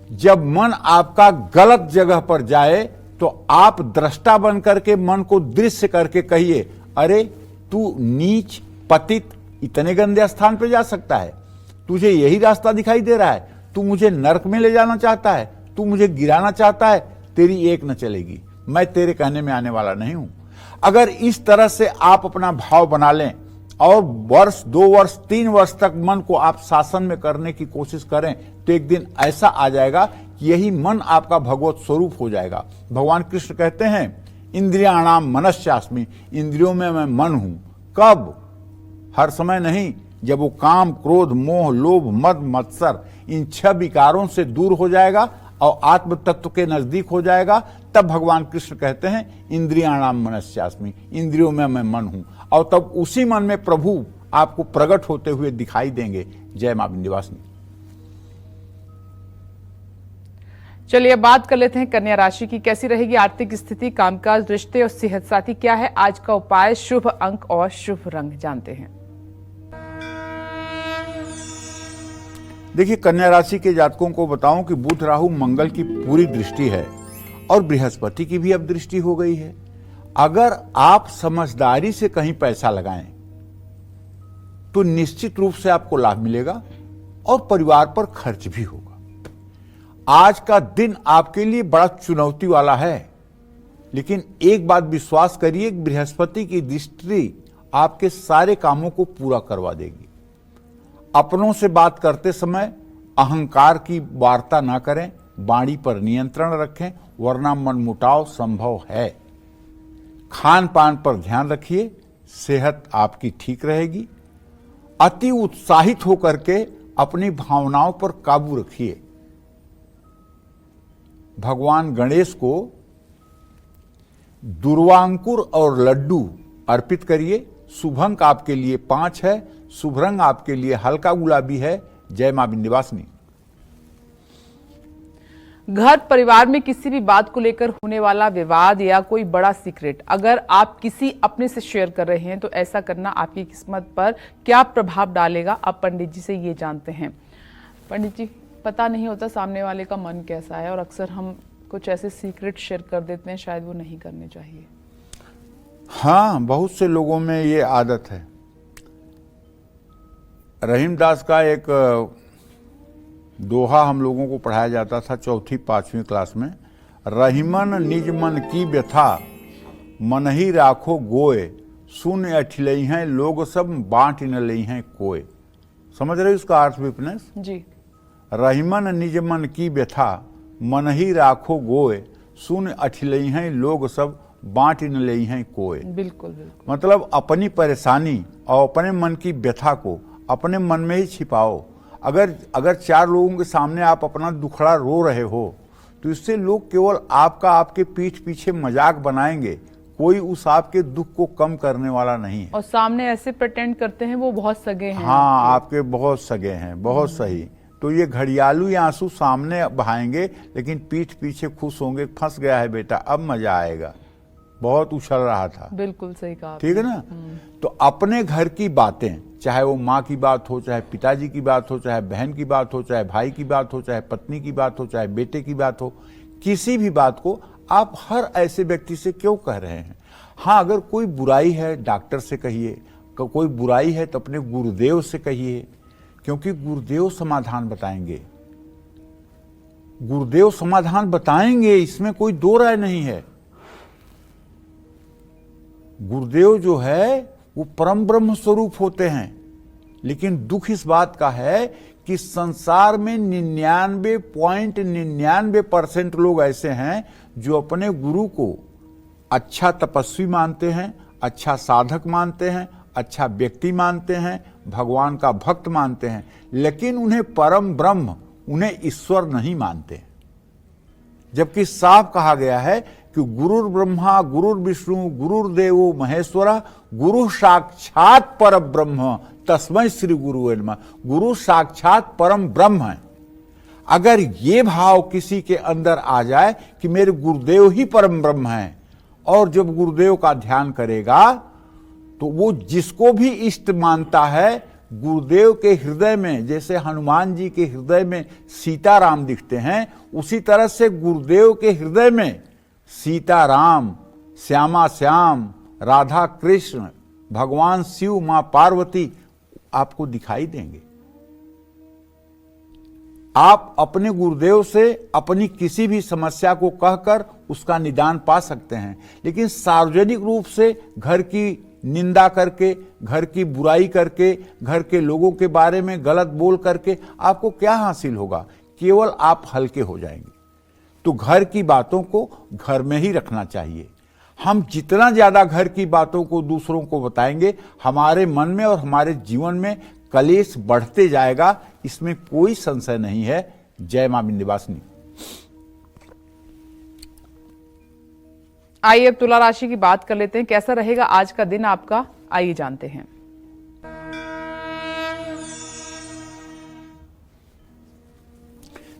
जब मन आपका गलत जगह पर जाए तो आप दृष्टा बन करके मन को दृश्य करके कहिए, अरे तू नीच पतित इतने गंदे स्थान पे जा सकता है? तुझे यही रास्ता दिखाई दे रहा है? तू मुझे नरक में ले जाना चाहता है? तू मुझे गिराना चाहता है? तेरी एक न चलेगी, मैं तेरे कहने में आने वाला नहीं हूं। अगर इस तरह से आप अपना भाव बना लें और वर्ष 2 वर्ष 3 वर्ष तक मन को आप शासन में करने की कोशिश करें तो एक दिन ऐसा आ जाएगा कि यही मन आपका भगवत स्वरूप हो जाएगा। भगवान कृष्ण कहते हैं इंद्रियाणाम मनश्चास्मि, इंद्रियों में मैं मन हूं। कब? हर समय नहीं। जब वो काम क्रोध मोह लोभ मद मत्सर इन 6 विकारों से दूर हो जाएगा और आत्म तत्व के नजदीक हो जाएगा, तब भगवान कृष्ण कहते हैं इंद्रियाणाम मनश्चास्मि, इंद्रियों में मैं मन हूं। और तब उसी मन में प्रभु आपको प्रकट होते हुए दिखाई देंगे। जय मां विंध्यवासिनी। चलिए बात कर लेते हैं कन्या राशि की। कैसी रहेगी आर्थिक स्थिति, कामकाज, रिश्ते और सेहत साथी? क्या है आज का उपाय, शुभ अंक और शुभ रंग, जानते हैं। देखिए, कन्या राशि के जातकों को बताऊं कि बुध राहु मंगल की पूरी दृष्टि है और बृहस्पति की भी अब दृष्टि हो गई है। अगर आप समझदारी से कहीं पैसा लगाएं तो निश्चित रूप से आपको लाभ मिलेगा और परिवार पर खर्च भी होगा। आज का दिन आपके लिए बड़ा चुनौती वाला है, लेकिन एक बात विश्वास करिए, बृहस्पति की दृष्टि आपके सारे कामों को पूरा करवा देगी। अपनों से बात करते समय अहंकार की वार्ता ना करें, वाणी पर नियंत्रण रखें, वरना मनमुटाव संभव है। खान पान पर ध्यान रखिए, सेहत आपकी ठीक रहेगी। अति उत्साहित होकर के अपनी भावनाओं पर काबू रखिए। भगवान गणेश को दुर्वांकुर और लड्डू अर्पित करिए। शुभ अंक आपके लिए 5 है, शुभ रंग आपके लिए हल्का गुलाबी है। जय मां विंध्यवासिनी। घर परिवार में किसी भी बात को लेकर होने वाला विवाद या कोई बड़ा सीक्रेट अगर आप किसी अपने से शेयर कर रहे हैं तो ऐसा करना आपकी किस्मत पर क्या प्रभाव डालेगा, आप पंडित जी से ये जानते हैं। पंडित जी, पता नहीं होता सामने वाले का मन कैसा है और अक्सर हम कुछ ऐसे सीक्रेट शेयर कर देते हैं, शायद वो नहीं करने चाहिए। हाँ, बहुत से लोगों में ये आदत है। रहीमदास का एक दोहा हम लोगों को पढ़ाया जाता था 4वीं 5वीं क्लास में। रहीमन निज मन की व्यथा, मन ही राखो गोए, सुन अठिलई हैं लोग सब, बांट न लई हैं कोय। समझ रहे उसका अर्थ विपनेश जी? रहीमन निज मन की व्यथा, मन ही राखो गोए, सुन अठिलई हैं लोग सब, बांट न लई हैं कोय। बिल्कुल बिल्कुल। मतलब अपनी परेशानी और अपने मन की व्यथा को अपने मन में ही छिपाओ। अगर 4 लोगों के सामने आप अपना दुखड़ा रो रहे हो तो इससे लोग केवल आपके पीठ पीछे मजाक बनाएंगे, कोई उस आपके दुख को कम करने वाला नहीं है। और सामने ऐसे प्रिटेंड करते हैं वो बहुत सगे हैं। हाँ, आपके बहुत सगे हैं, बहुत सही। तो ये घड़ियालू आंसू सामने बहाएंगे लेकिन पीठ पीछे खुश होंगे, फंस गया है बेटा, अब मजा आएगा, बहुत उछल रहा था। बिल्कुल सही कहा, ठीक है ना। तो अपने घर की बातें, चाहे वो माँ की बात हो, चाहे पिताजी की बात हो, चाहे बहन की बात हो, चाहे भाई की बात हो, चाहे पत्नी की बात हो, चाहे बेटे की बात हो, किसी भी बात को आप हर ऐसे व्यक्ति से क्यों कह रहे हैं। हाँ, अगर कोई बुराई है डॉक्टर से कहिए, कोई बुराई है तो अपने गुरुदेव से कहिए, क्योंकि गुरुदेव समाधान बताएंगे। गुरुदेव समाधान बताएंगे, इसमें कोई दो राय नहीं है। गुरुदेव जो है वो परम ब्रह्म स्वरूप होते हैं, लेकिन दुख इस बात का है कि संसार में 99.99% लोग ऐसे हैं जो अपने गुरु को अच्छा तपस्वी मानते हैं, अच्छा साधक मानते हैं, अच्छा व्यक्ति मानते हैं, भगवान का भक्त मानते हैं, लेकिन उन्हें परम ब्रह्म, उन्हें ईश्वर नहीं मानते। जबकि साफ कहा गया है कि गुरुर ब्रह्मा गुरुर विष्णु गुरुर्देवो महेश्वरा, गुरु साक्षात पर ब्रह्म तस्मै श्री गुरुवे नमः। गुरु साक्षात परम ब्रह्म है। अगर ये भाव किसी के अंदर आ जाए कि मेरे गुरुदेव ही परम ब्रह्म है, और जब गुरुदेव का ध्यान करेगा तो वो जिसको भी इष्ट मानता है, गुरुदेव के हृदय में जैसे हनुमान जी के हृदय में सीताराम दिखते हैं, उसी तरह से गुरुदेव के हृदय में सीताराम, श्यामा श्याम राधा कृष्ण, भगवान शिव, मां पार्वती आपको दिखाई देंगे। आप अपने गुरुदेव से अपनी किसी भी समस्या को कहकर उसका निदान पा सकते हैं, लेकिन सार्वजनिक रूप से घर की निंदा करके, घर की बुराई करके, घर के लोगों के बारे में गलत बोल करके आपको क्या हासिल होगा? केवल आप हल्के हो जाएंगे। तो घर की बातों को घर में ही रखना चाहिए। हम जितना ज्यादा घर की बातों को दूसरों को बताएंगे, हमारे मन में और हमारे जीवन में कलेश बढ़ते जाएगा, इसमें कोई संशय नहीं है। जय मां विंध्यवासिनी। आइए अब तुला राशि की बात कर लेते हैं। कैसा रहेगा आज का दिन आपका, आइए जानते हैं।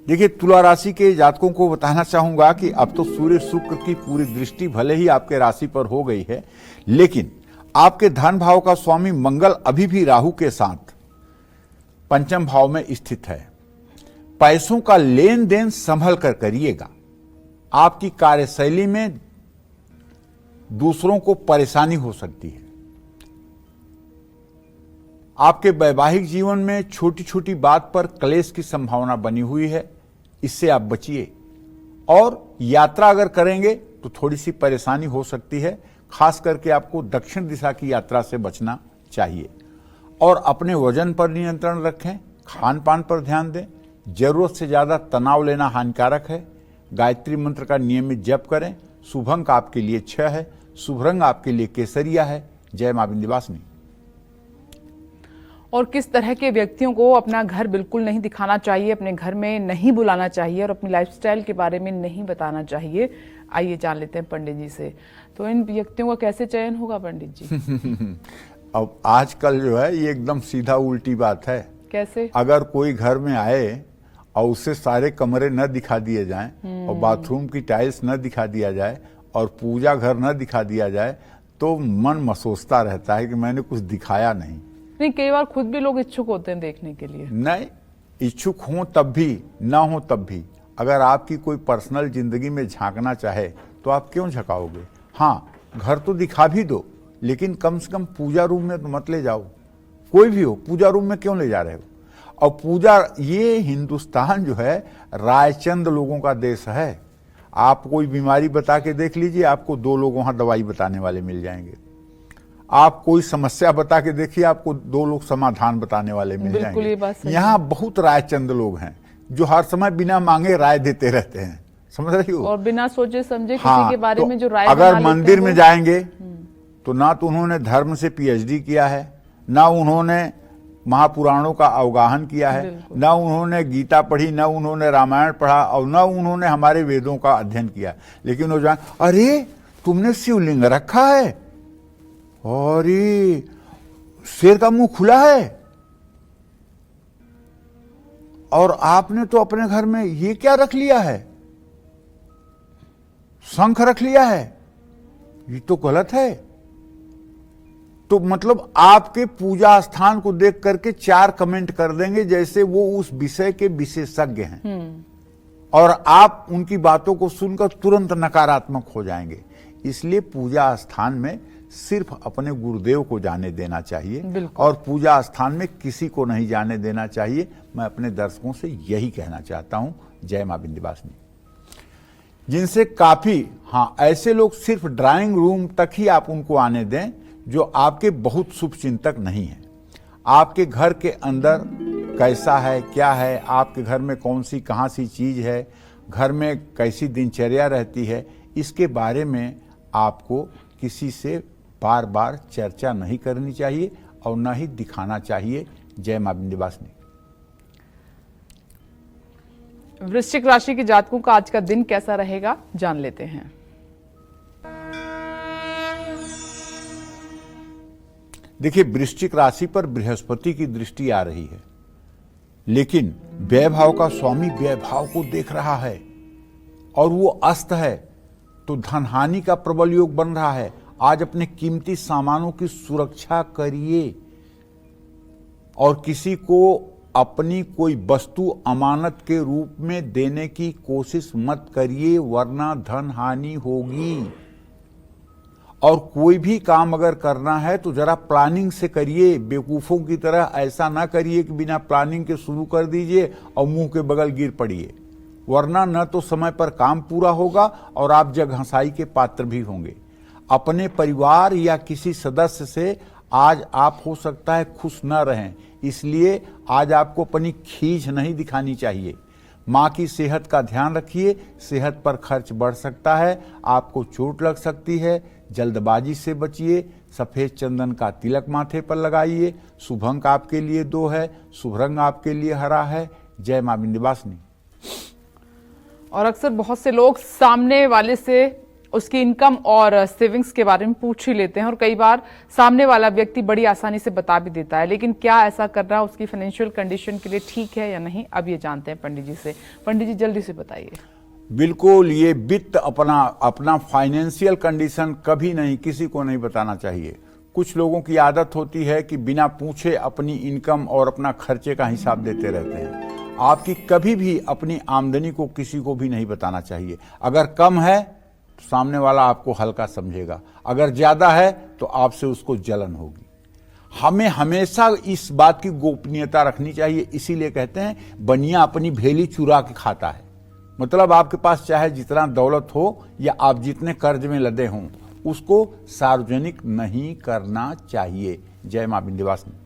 देखिए, तुला राशि के जातकों को बताना चाहूंगा कि अब तो सूर्य शुक्र की पूरी दृष्टि भले ही आपके राशि पर हो गई है, लेकिन आपके धन भाव का स्वामी मंगल अभी भी राहु के साथ पंचम भाव में स्थित है। पैसों का लेन देन संभल कर करिएगा। आपकी कार्यशैली में दूसरों को परेशानी हो सकती है। आपके वैवाहिक जीवन में छोटी छोटी बात पर क्लेश की संभावना बनी हुई है, इससे आप बचिए। और यात्रा अगर करेंगे तो थोड़ी सी परेशानी हो सकती है, खास करके आपको दक्षिण दिशा की यात्रा से बचना चाहिए। और अपने वजन पर नियंत्रण रखें, खान पान पर ध्यान दें। जरूरत से ज्यादा तनाव लेना हानिकारक है। गायत्री मंत्र का नियमित जप करें। शुभ अंक आपके लिए 6 है। शुभ रंग आपके लिए केसरिया है। जय मां विंध्यवासिनी। और किस तरह के व्यक्तियों को अपना घर बिल्कुल नहीं दिखाना चाहिए, अपने घर में नहीं बुलाना चाहिए और अपनी लाइफस्टाइल के बारे में नहीं बताना चाहिए, आइए जान लेते हैं पंडित जी से। तो इन व्यक्तियों का कैसे चयन होगा पंडित जी? अब आजकल जो है ये एकदम सीधा उल्टी बात है। कैसे? अगर कोई घर में आए और उसे सारे कमरे न दिखा दिए जाएं और बाथरूम की टाइल्स न दिखा दिया जाए और पूजा घर न दिखा दिया जाए तो मन महसूसता रहता है कि मैंने कुछ दिखाया नहीं। नहीं, कई बार खुद भी लोग इच्छुक होते हैं देखने के लिए। नहीं, इच्छुक हों तब भी, ना हो तब भी। अगर आपकी कोई पर्सनल जिंदगी में झांकना चाहे तो आप क्यों झकाओगे? हाँ, घर तो दिखा भी दो, लेकिन कम से कम पूजा रूम में तो मत ले जाओ। कोई भी हो, पूजा रूम में क्यों ले जा रहे हो? और पूजा, ये हिंदुस्तान जो है रायचंद लोगों का देश है। आप कोई बीमारी बता के देख लीजिए, आपको 2 लोग वहां दवाई बताने वाले मिल जाएंगे। आप कोई समस्या बता के देखिए, आपको 2 लोग समाधान बताने वाले मिल ये बात जाएंगे। सही यहाँ बहुत रायचंद लोग हैं जो हर समय बिना मांगे राय देते रहते हैं। समझ रही हो? और बिना सोचे समझे हाँ, किसी के बारे तो में जो राय अगर बना लेते मंदिर हैं में जाएंगे तो ना तो उन्होंने धर्म से पीएचडी किया है, ना उन्होंने महापुराणों का अवगाहन किया है, ना उन्होंने गीता पढ़ी, ना उन्होंने रामायण पढ़ा और ना उन्होंने हमारे वेदों का अध्ययन किया। लेकिन वो जान, अरे तुमने शिवलिंग रखा है, अरे शेर का मुंह खुला है, और आपने तो अपने घर में ये क्या रख लिया है, शंख रख लिया है, ये तो गलत है। तो मतलब आपके पूजा स्थान को देख करके 4 कमेंट कर देंगे जैसे वो उस विषय के विशेषज्ञ हैं, और आप उनकी बातों को सुनकर तुरंत नकारात्मक हो जाएंगे। इसलिए पूजा स्थान में सिर्फ अपने गुरुदेव को जाने देना चाहिए और पूजा स्थान में किसी को नहीं जाने देना चाहिए। मैं अपने दर्शकों से यही कहना चाहता हूं। जय मां विंध्यवासिनी। जिनसे काफी, हाँ, ऐसे लोग सिर्फ ड्राइंग रूम तक ही आप उनको आने दें जो आपके बहुत शुभ चिंतक नहीं है। आपके घर के अंदर कैसा है, क्या है, आपके घर में कौन सी कहाँ सी चीज है, घर में कैसी दिनचर्या रहती है, इसके बारे में आपको किसी से बार बार चर्चा नहीं करनी चाहिए और न ही दिखाना चाहिए। जय मां विंध्यवासिनी। वृश्चिक राशि के जातकों का आज का दिन कैसा रहेगा, जान लेते हैं। देखिए, वृश्चिक राशि पर बृहस्पति की दृष्टि आ रही है, लेकिन व्यय भाव का स्वामी व्यय भाव को देख रहा है और वो अस्त है, तो धनहानि का प्रबल योग बन रहा है। आज अपने कीमती सामानों की सुरक्षा करिए और किसी को अपनी कोई वस्तु अमानत के रूप में देने की कोशिश मत करिए, वरना धन हानि होगी। और कोई भी काम अगर करना है तो जरा प्लानिंग से करिए, बेवकूफ़ों की तरह ऐसा ना करिए कि बिना प्लानिंग के शुरू कर दीजिए और मुंह के बगल गिर पड़िए, वरना न तो समय पर काम पूरा होगा और आप जगहंसाई के पात्र भी होंगे। अपने परिवार या किसी सदस्य से आज आप हो सकता है खुश न रहें, इसलिए आज आपको अपनी खींच नहीं दिखानी चाहिए। माँ की सेहत का ध्यान रखिए, सेहत पर खर्च बढ़ सकता है, आपको चोट लग सकती है, जल्दबाजी से बचिए। सफेद चंदन का तिलक माथे पर लगाइए। शुभ अंक आपके लिए 2 है, शुभ रंग आपके लिए हरा है। जय मां विंध्यवासिनी। और अक्सर बहुत से लोग सामने वाले से उसकी इनकम और सेविंग्स के बारे में पूछ ही लेते हैं और कई बार सामने वाला व्यक्ति बड़ी आसानी से बता भी देता है, लेकिन क्या ऐसा करना उसकी फाइनेंशियल कंडीशन के लिए ठीक है या नहीं, अब ये जानते हैं पंडित जी से। पंडित जी जल्दी से बताइए। बिल्कुल, ये वित्त अपना फाइनेंशियल कंडीशन कभी नहीं किसी को नहीं बताना चाहिए। कुछ लोगों की आदत होती है कि बिना पूछे अपनी इनकम और अपना खर्चे का हिसाब देते रहते हैं। आपकी कभी भी अपनी आमदनी को किसी को भी नहीं बताना चाहिए। अगर कम है तो सामने वाला आपको हल्का समझेगा, अगर ज्यादा है तो आपसे उसको जलन होगी। हमें हमेशा इस बात की गोपनीयता रखनी चाहिए। इसीलिए कहते हैं बनिया अपनी भेली चुरा के खाता है। मतलब आपके पास चाहे जितना दौलत हो या आप जितने कर्ज में लदे हों, उसको सार्वजनिक नहीं करना चाहिए। जय मां विंध्यवासिनी।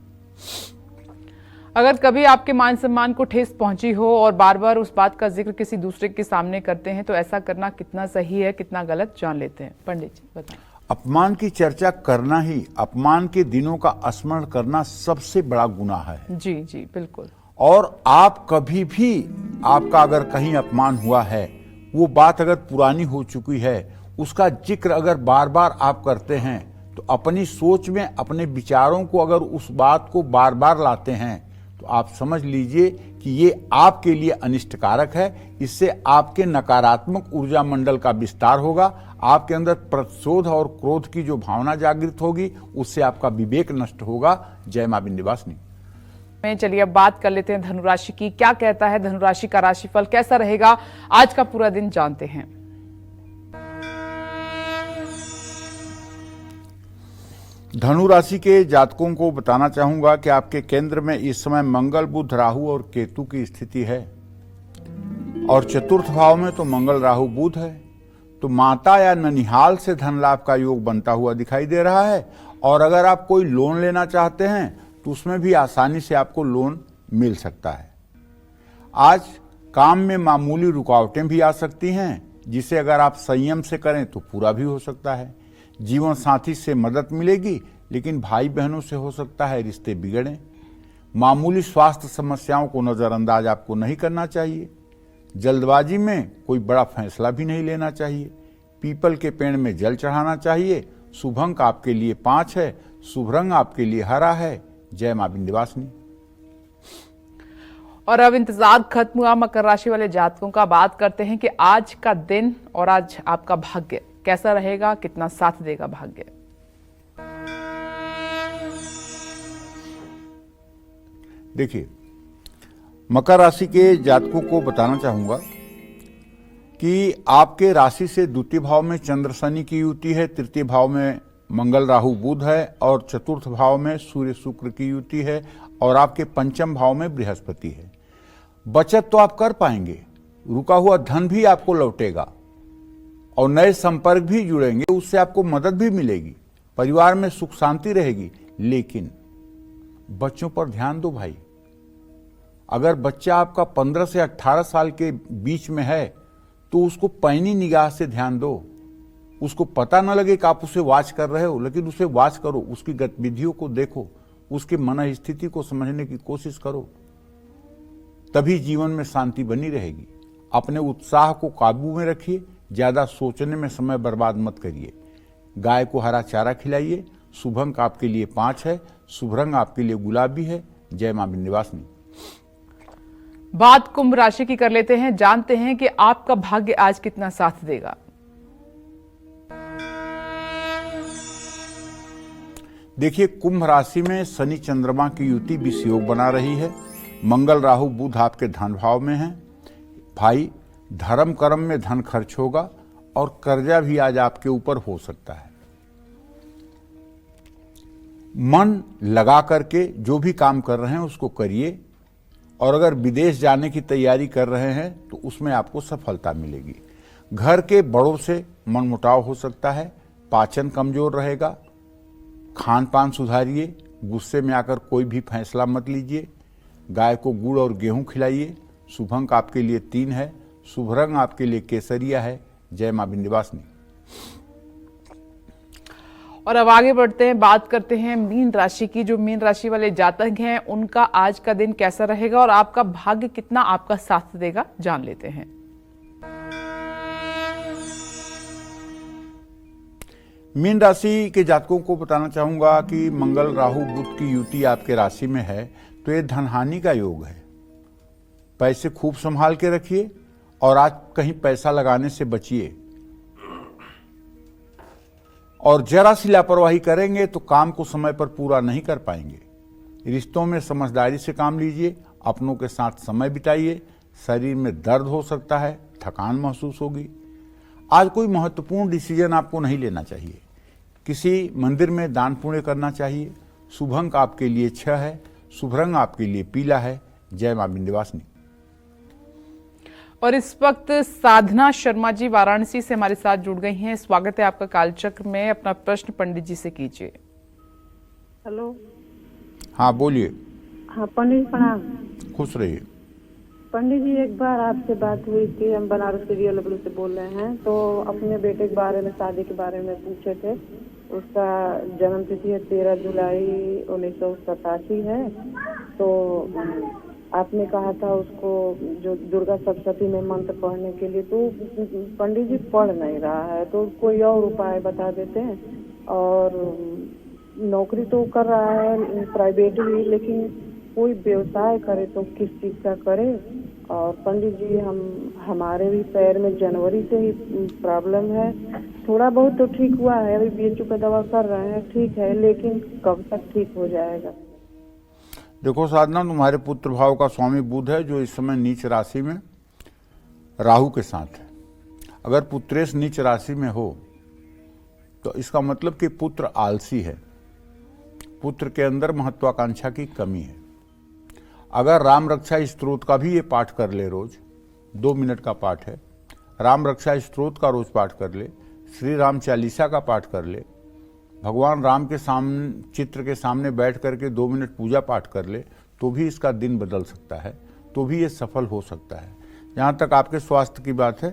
अगर कभी आपके मान सम्मान को ठेस पहुंची हो और बार बार उस बात का जिक्र किसी दूसरे के सामने करते हैं तो ऐसा करना कितना सही है, कितना गलत, जान लेते हैं। पंडित जी बताएं। अपमान की चर्चा करना ही, अपमान के दिनों का स्मरण करना सबसे बड़ा गुनाह है। जी जी बिल्कुल। और आप कभी भी, आपका अगर कहीं अपमान हुआ है, वो बात अगर पुरानी हो चुकी है, उसका जिक्र अगर बार बार आप करते हैं तो अपनी सोच में अपने विचारों को अगर उस बात को बार बार लाते हैं तो आप समझ लीजिए कि ये आपके लिए अनिष्टकारक है। इससे आपके नकारात्मक ऊर्जा मंडल का विस्तार होगा, आपके अंदर प्रतिशोध और क्रोध की जो भावना जागृत होगी उससे आपका विवेक नष्ट होगा। जय मां विंध्यवासिनी। चलिए अब बात कर लेते हैं धनुराशि की। क्या कहता है धनुराशि का राशिफल, कैसा रहेगा आज का पूरा दिन, जानते हैं। धनु राशि के जातकों को बताना चाहूंगा कि आपके केंद्र में इस समय मंगल, बुध, राहु और केतु की स्थिति है और चतुर्थ भाव में तो मंगल, राहु, बुध है। तो माता या ननिहाल से धन लाभ का योग बनता हुआ दिखाई दे रहा है। और अगर आप कोई लोन लेना चाहते हैं तो उसमें भी आसानी से आपको लोन मिल सकता है। आज काम में मामूली रुकावटें भी आ सकती हैं, जिसे अगर आप संयम से करें तो पूरा भी हो सकता है। जीवन साथी से मदद मिलेगी, लेकिन भाई बहनों से हो सकता है रिश्ते बिगड़ें। मामूली स्वास्थ्य समस्याओं को नजरअंदाज आपको नहीं करना चाहिए। जल्दबाजी में कोई बड़ा फैसला भी नहीं लेना चाहिए। पीपल के पेड़ में जल चढ़ाना चाहिए। शुभ अंक आपके लिए 5 है, शुभ रंग आपके लिए हरा है। जय मां विंध्यवासिनी। और अब इंतजार खत्म हुआ मकर राशि वाले जातकों का। बात करते हैं कि आज का दिन और आज आपका भाग्य कैसा रहेगा, कितना साथ देगा भाग्य। देखिए, मकर राशि के जातकों को बताना चाहूंगा कि आपके राशि से द्वितीय भाव में चंद्र शनि की युति है, तृतीय भाव में मंगल, राहु, बुध है और चतुर्थ भाव में सूर्य, शुक्र की युति है और आपके पंचम भाव में बृहस्पति है। बचत तो आप कर पाएंगे, रुका हुआ धन भी आपको लौटेगा और नए संपर्क भी जुड़ेंगे, उससे आपको मदद भी मिलेगी। परिवार में सुख शांति रहेगी। लेकिन बच्चों पर ध्यान दो भाई। अगर बच्चा आपका 15 से 18 साल के बीच में है तो उसको पैनी निगाह से ध्यान दो। उसको पता न लगे कि आप उसे वॉच कर रहे हो, लेकिन उसे वॉच करो, उसकी गतिविधियों को देखो, उसकी मन स्थिति को समझने की कोशिश करो, तभी जीवन में शांति बनी रहेगी। अपने उत्साह को काबू में रखिए, ज्यादा सोचने में समय बर्बाद मत करिए। गाय को हरा चारा खिलाइए। शुभ अंक आपके लिए 5 है, शुभ रंग आपके लिए गुलाबी है। जय मां विंध्यवासिनी। बात कुंभ राशि की कर लेते हैं, जानते हैं कि आपका भाग्य आज कितना साथ देगा। देखिए, कुंभ राशि में शनि चंद्रमा की युति विष योग बना रही है। मंगल, राहु, बुध आपके धन भाव में हैं। भाई, धर्म कर्म में धन खर्च होगा और कर्जा भी आज आपके ऊपर हो सकता है। मन लगा करके जो भी काम कर रहे हैं उसको करिए, और अगर विदेश जाने की तैयारी कर रहे हैं तो उसमें आपको सफलता मिलेगी। घर के बड़ों से मनमुटाव हो सकता है, पाचन कमजोर रहेगा, खान पान सुधारिए, गुस्से में आकर कोई भी फैसला मत लीजिए, गाय को गुड़ और गेहूं खिलाइए। शुभ अंक आपके लिए 3 है, शुभ रंग आपके लिए केसरिया है। जय मां विंध्यवासिनी। और अब आगे बढ़ते हैं, बात करते हैं मीन राशि की। जो मीन राशि वाले जातक हैं उनका आज का दिन कैसा रहेगा और आपका भाग्य कितना आपका साथ देगा, जान लेते हैं। मीन राशि के जातकों को बताना चाहूंगा कि मंगल राहु बुध की युति आपके राशि में है, तो ये धनहानि का योग है। पैसे खूब संभाल के रखिए और आज कहीं पैसा लगाने से बचिए, और जरा सी लापरवाही करेंगे तो काम को समय पर पूरा नहीं कर पाएंगे। रिश्तों में समझदारी से काम लीजिए, अपनों के साथ समय बिताइए। शरीर में दर्द हो सकता है, थकान महसूस होगी। आज कोई महत्वपूर्ण डिसीजन आपको नहीं लेना चाहिए। किसी मंदिर में दान पुण्य करना चाहिए। शुभ अंक आपके लिए 6 है, शुभ रंग आपके लिए पीला है। जय मां विंध्यवासिनी। और इस वक्त साधना शर्मा जी वाराणसी से हमारे साथ जुड़ गई हैं। स्वागत है आपका कालचक्र में। अपना प्रश्न पंडित जी से कीजिए। हेलो। हाँ बोलिए। हाँ पंडित प्रणाम। खुश रहिए। पंडित जी, एक बार आपसे बात हुई थी, हम बनारस के DLW से बोल रहे हैं। तो अपने बेटे के बारे में, शादी के बारे में पूछे थे। उसका जन्म तिथि है 13 जुलाई 1987 है। तो आपने कहा था उसको जो दुर्गा सप्तशती में मंत्र पढ़ने के लिए, तो पंडित जी पढ़ नहीं रहा है, तो कोई और उपाय बता देते हैं। और नौकरी तो कर रहा है प्राइवेट ही, लेकिन कोई व्यवसाय करे तो किस चीज का करे। और पंडित जी, हमारे भी पैर में जनवरी से ही प्रॉब्लम है। थोड़ा बहुत तो ठीक हुआ है, अभी BHU का दवा कर रहे हैं, ठीक है, लेकिन कब तक ठीक हो जाएगा? देखो साधना, तुम्हारे पुत्र भाव का स्वामी बुध है, जो इस समय नीच राशि में राहु के साथ है। अगर पुत्रेश नीच राशि में हो तो इसका मतलब कि पुत्र आलसी है, पुत्र के अंदर महत्वाकांक्षा की कमी है। अगर राम रक्षा स्तोत्र का भी ये पाठ कर ले, रोज 2 मिनट का पाठ है, राम रक्षा स्तोत्र का रोज पाठ कर ले, श्री राम चालीसा का पाठ कर ले, भगवान राम के सामने चित्र के सामने बैठ करके 2 मिनट पूजा पाठ कर ले, तो भी इसका दिन बदल सकता है, तो भी ये सफल हो सकता है। जहाँ तक आपके स्वास्थ्य की बात है,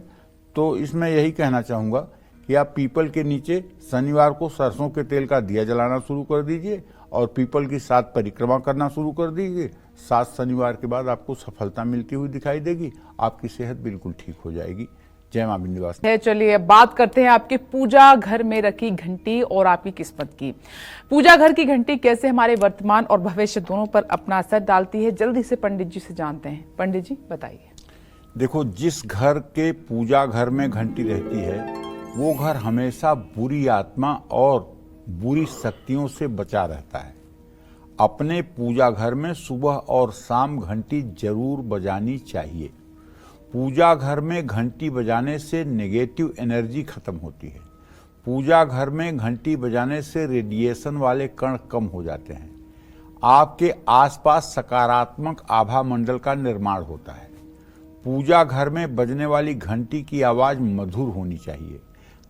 तो इसमें यही कहना चाहूँगा कि आप पीपल के नीचे शनिवार को सरसों के तेल का दिया जलाना शुरू कर दीजिए और पीपल की 7 परिक्रमा करना शुरू कर दीजिए। 7 शनिवार के बाद आपको सफलता मिलती हुई दिखाई देगी, आपकी सेहत बिल्कुल ठीक हो जाएगी। जय मां विंध्यवासिनी। चलिए अब बात करते हैं आपके पूजा घर में रखी घंटी और आपकी किस्मत की। पूजा घर की घंटी कैसे हमारे वर्तमान और भविष्य दोनों पर अपना असर डालती है, जल्दी से पंडित जी से जानते हैं। पंडित जी बताइए। देखो, जिस घर के पूजा घर में घंटी रहती है वो घर हमेशा बुरी आत्मा और बुरी शक्तियों से बचा रहता है। अपने पूजा घर में सुबह और शाम घंटी जरूर बजानी चाहिए। पूजा घर में घंटी बजाने से नेगेटिव एनर्जी खत्म होती है। पूजा घर में घंटी बजाने से रेडिएशन वाले कण कम हो जाते हैं। आपके आसपास सकारात्मक आभा मंडल का निर्माण होता है। पूजा घर में बजने वाली घंटी की आवाज मधुर होनी चाहिए।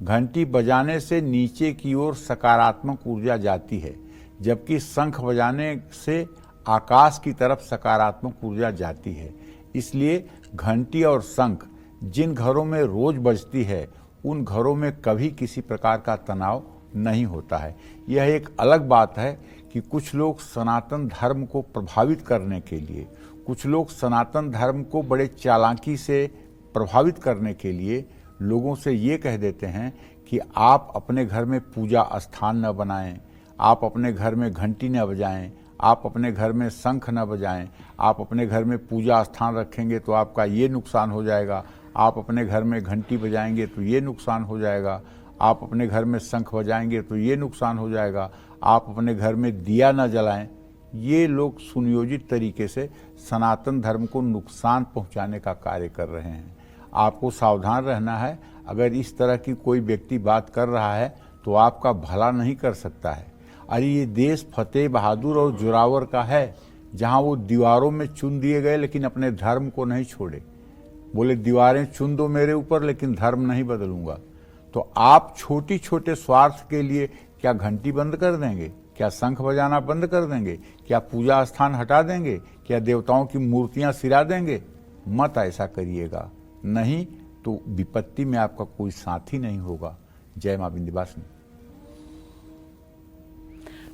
घंटी बजाने से नीचे की ओर सकारात्मक ऊर्जा जाती है, जबकि शंख बजाने से आकाश की तरफ सकारात्मक ऊर्जा जाती है। इसलिए घंटी और शंख जिन घरों में रोज बजती है, उन घरों में कभी किसी प्रकार का तनाव नहीं होता है। यह एक अलग बात है कि कुछ लोग सनातन धर्म को प्रभावित करने के लिए, कुछ लोग सनातन धर्म को बड़े चालाकी से प्रभावित करने के लिए लोगों से ये कह देते हैं कि आप अपने घर में पूजा स्थान न बनाएं, आप अपने घर में घंटी न बजाएं, आप अपने घर में शंख न बजाएं, आप अपने घर में पूजा स्थान रखेंगे तो आपका ये नुकसान हो जाएगा, आप अपने घर में घंटी बजाएंगे तो ये नुकसान हो जाएगा, आप अपने घर में शंख बजाएंगे तो ये नुकसान हो जाएगा, आप अपने घर में दिया न जलाएं। ये लोग सुनियोजित तरीके से सनातन धर्म को नुकसान पहुंचाने का कार्य कर रहे हैं। आपको सावधान रहना है। अगर इस तरह की कोई व्यक्ति बात कर रहा है तो आपका भला नहीं कर सकता है। अरे ये देश फतेह बहादुर और जोरावर का है, जहां वो दीवारों में चुन दिए गए लेकिन अपने धर्म को नहीं छोड़े। बोले दीवारें चुन दो मेरे ऊपर लेकिन धर्म नहीं बदलूंगा। तो आप छोटी छोटे स्वार्थ के लिए क्या घंटी बंद कर देंगे? क्या शंख बजाना बंद कर देंगे? क्या पूजा स्थान हटा देंगे? क्या देवताओं की मूर्तियां सिरा देंगे? मत ऐसा करिएगा, नहीं तो विपत्ति में आपका कोई साथी नहीं होगा। जय मां विंध्यवासिनी।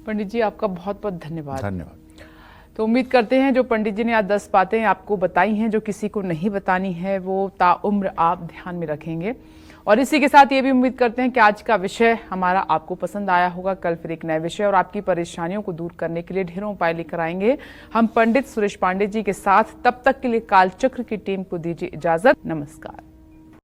पंडित जी आपका बहुत बहुत धन्यवाद। धन्यवाद। तो उम्मीद करते हैं जो पंडित जी ने आज 10 बातें आपको बताई हैं, जो किसी को नहीं बतानी है, वो ताउम्र आप ध्यान में रखेंगे। और इसी के साथ ये भी उम्मीद करते हैं कि आज का विषय हमारा आपको पसंद आया होगा। कल फिर एक नए विषय और आपकी परेशानियों को दूर करने के लिए ढेरों उपाय लेकर आएंगे हम पंडित सुरेश पांडे जी के साथ। तब तक के लिए कालचक्र की टीम को दीजिए इजाजत। नमस्कार।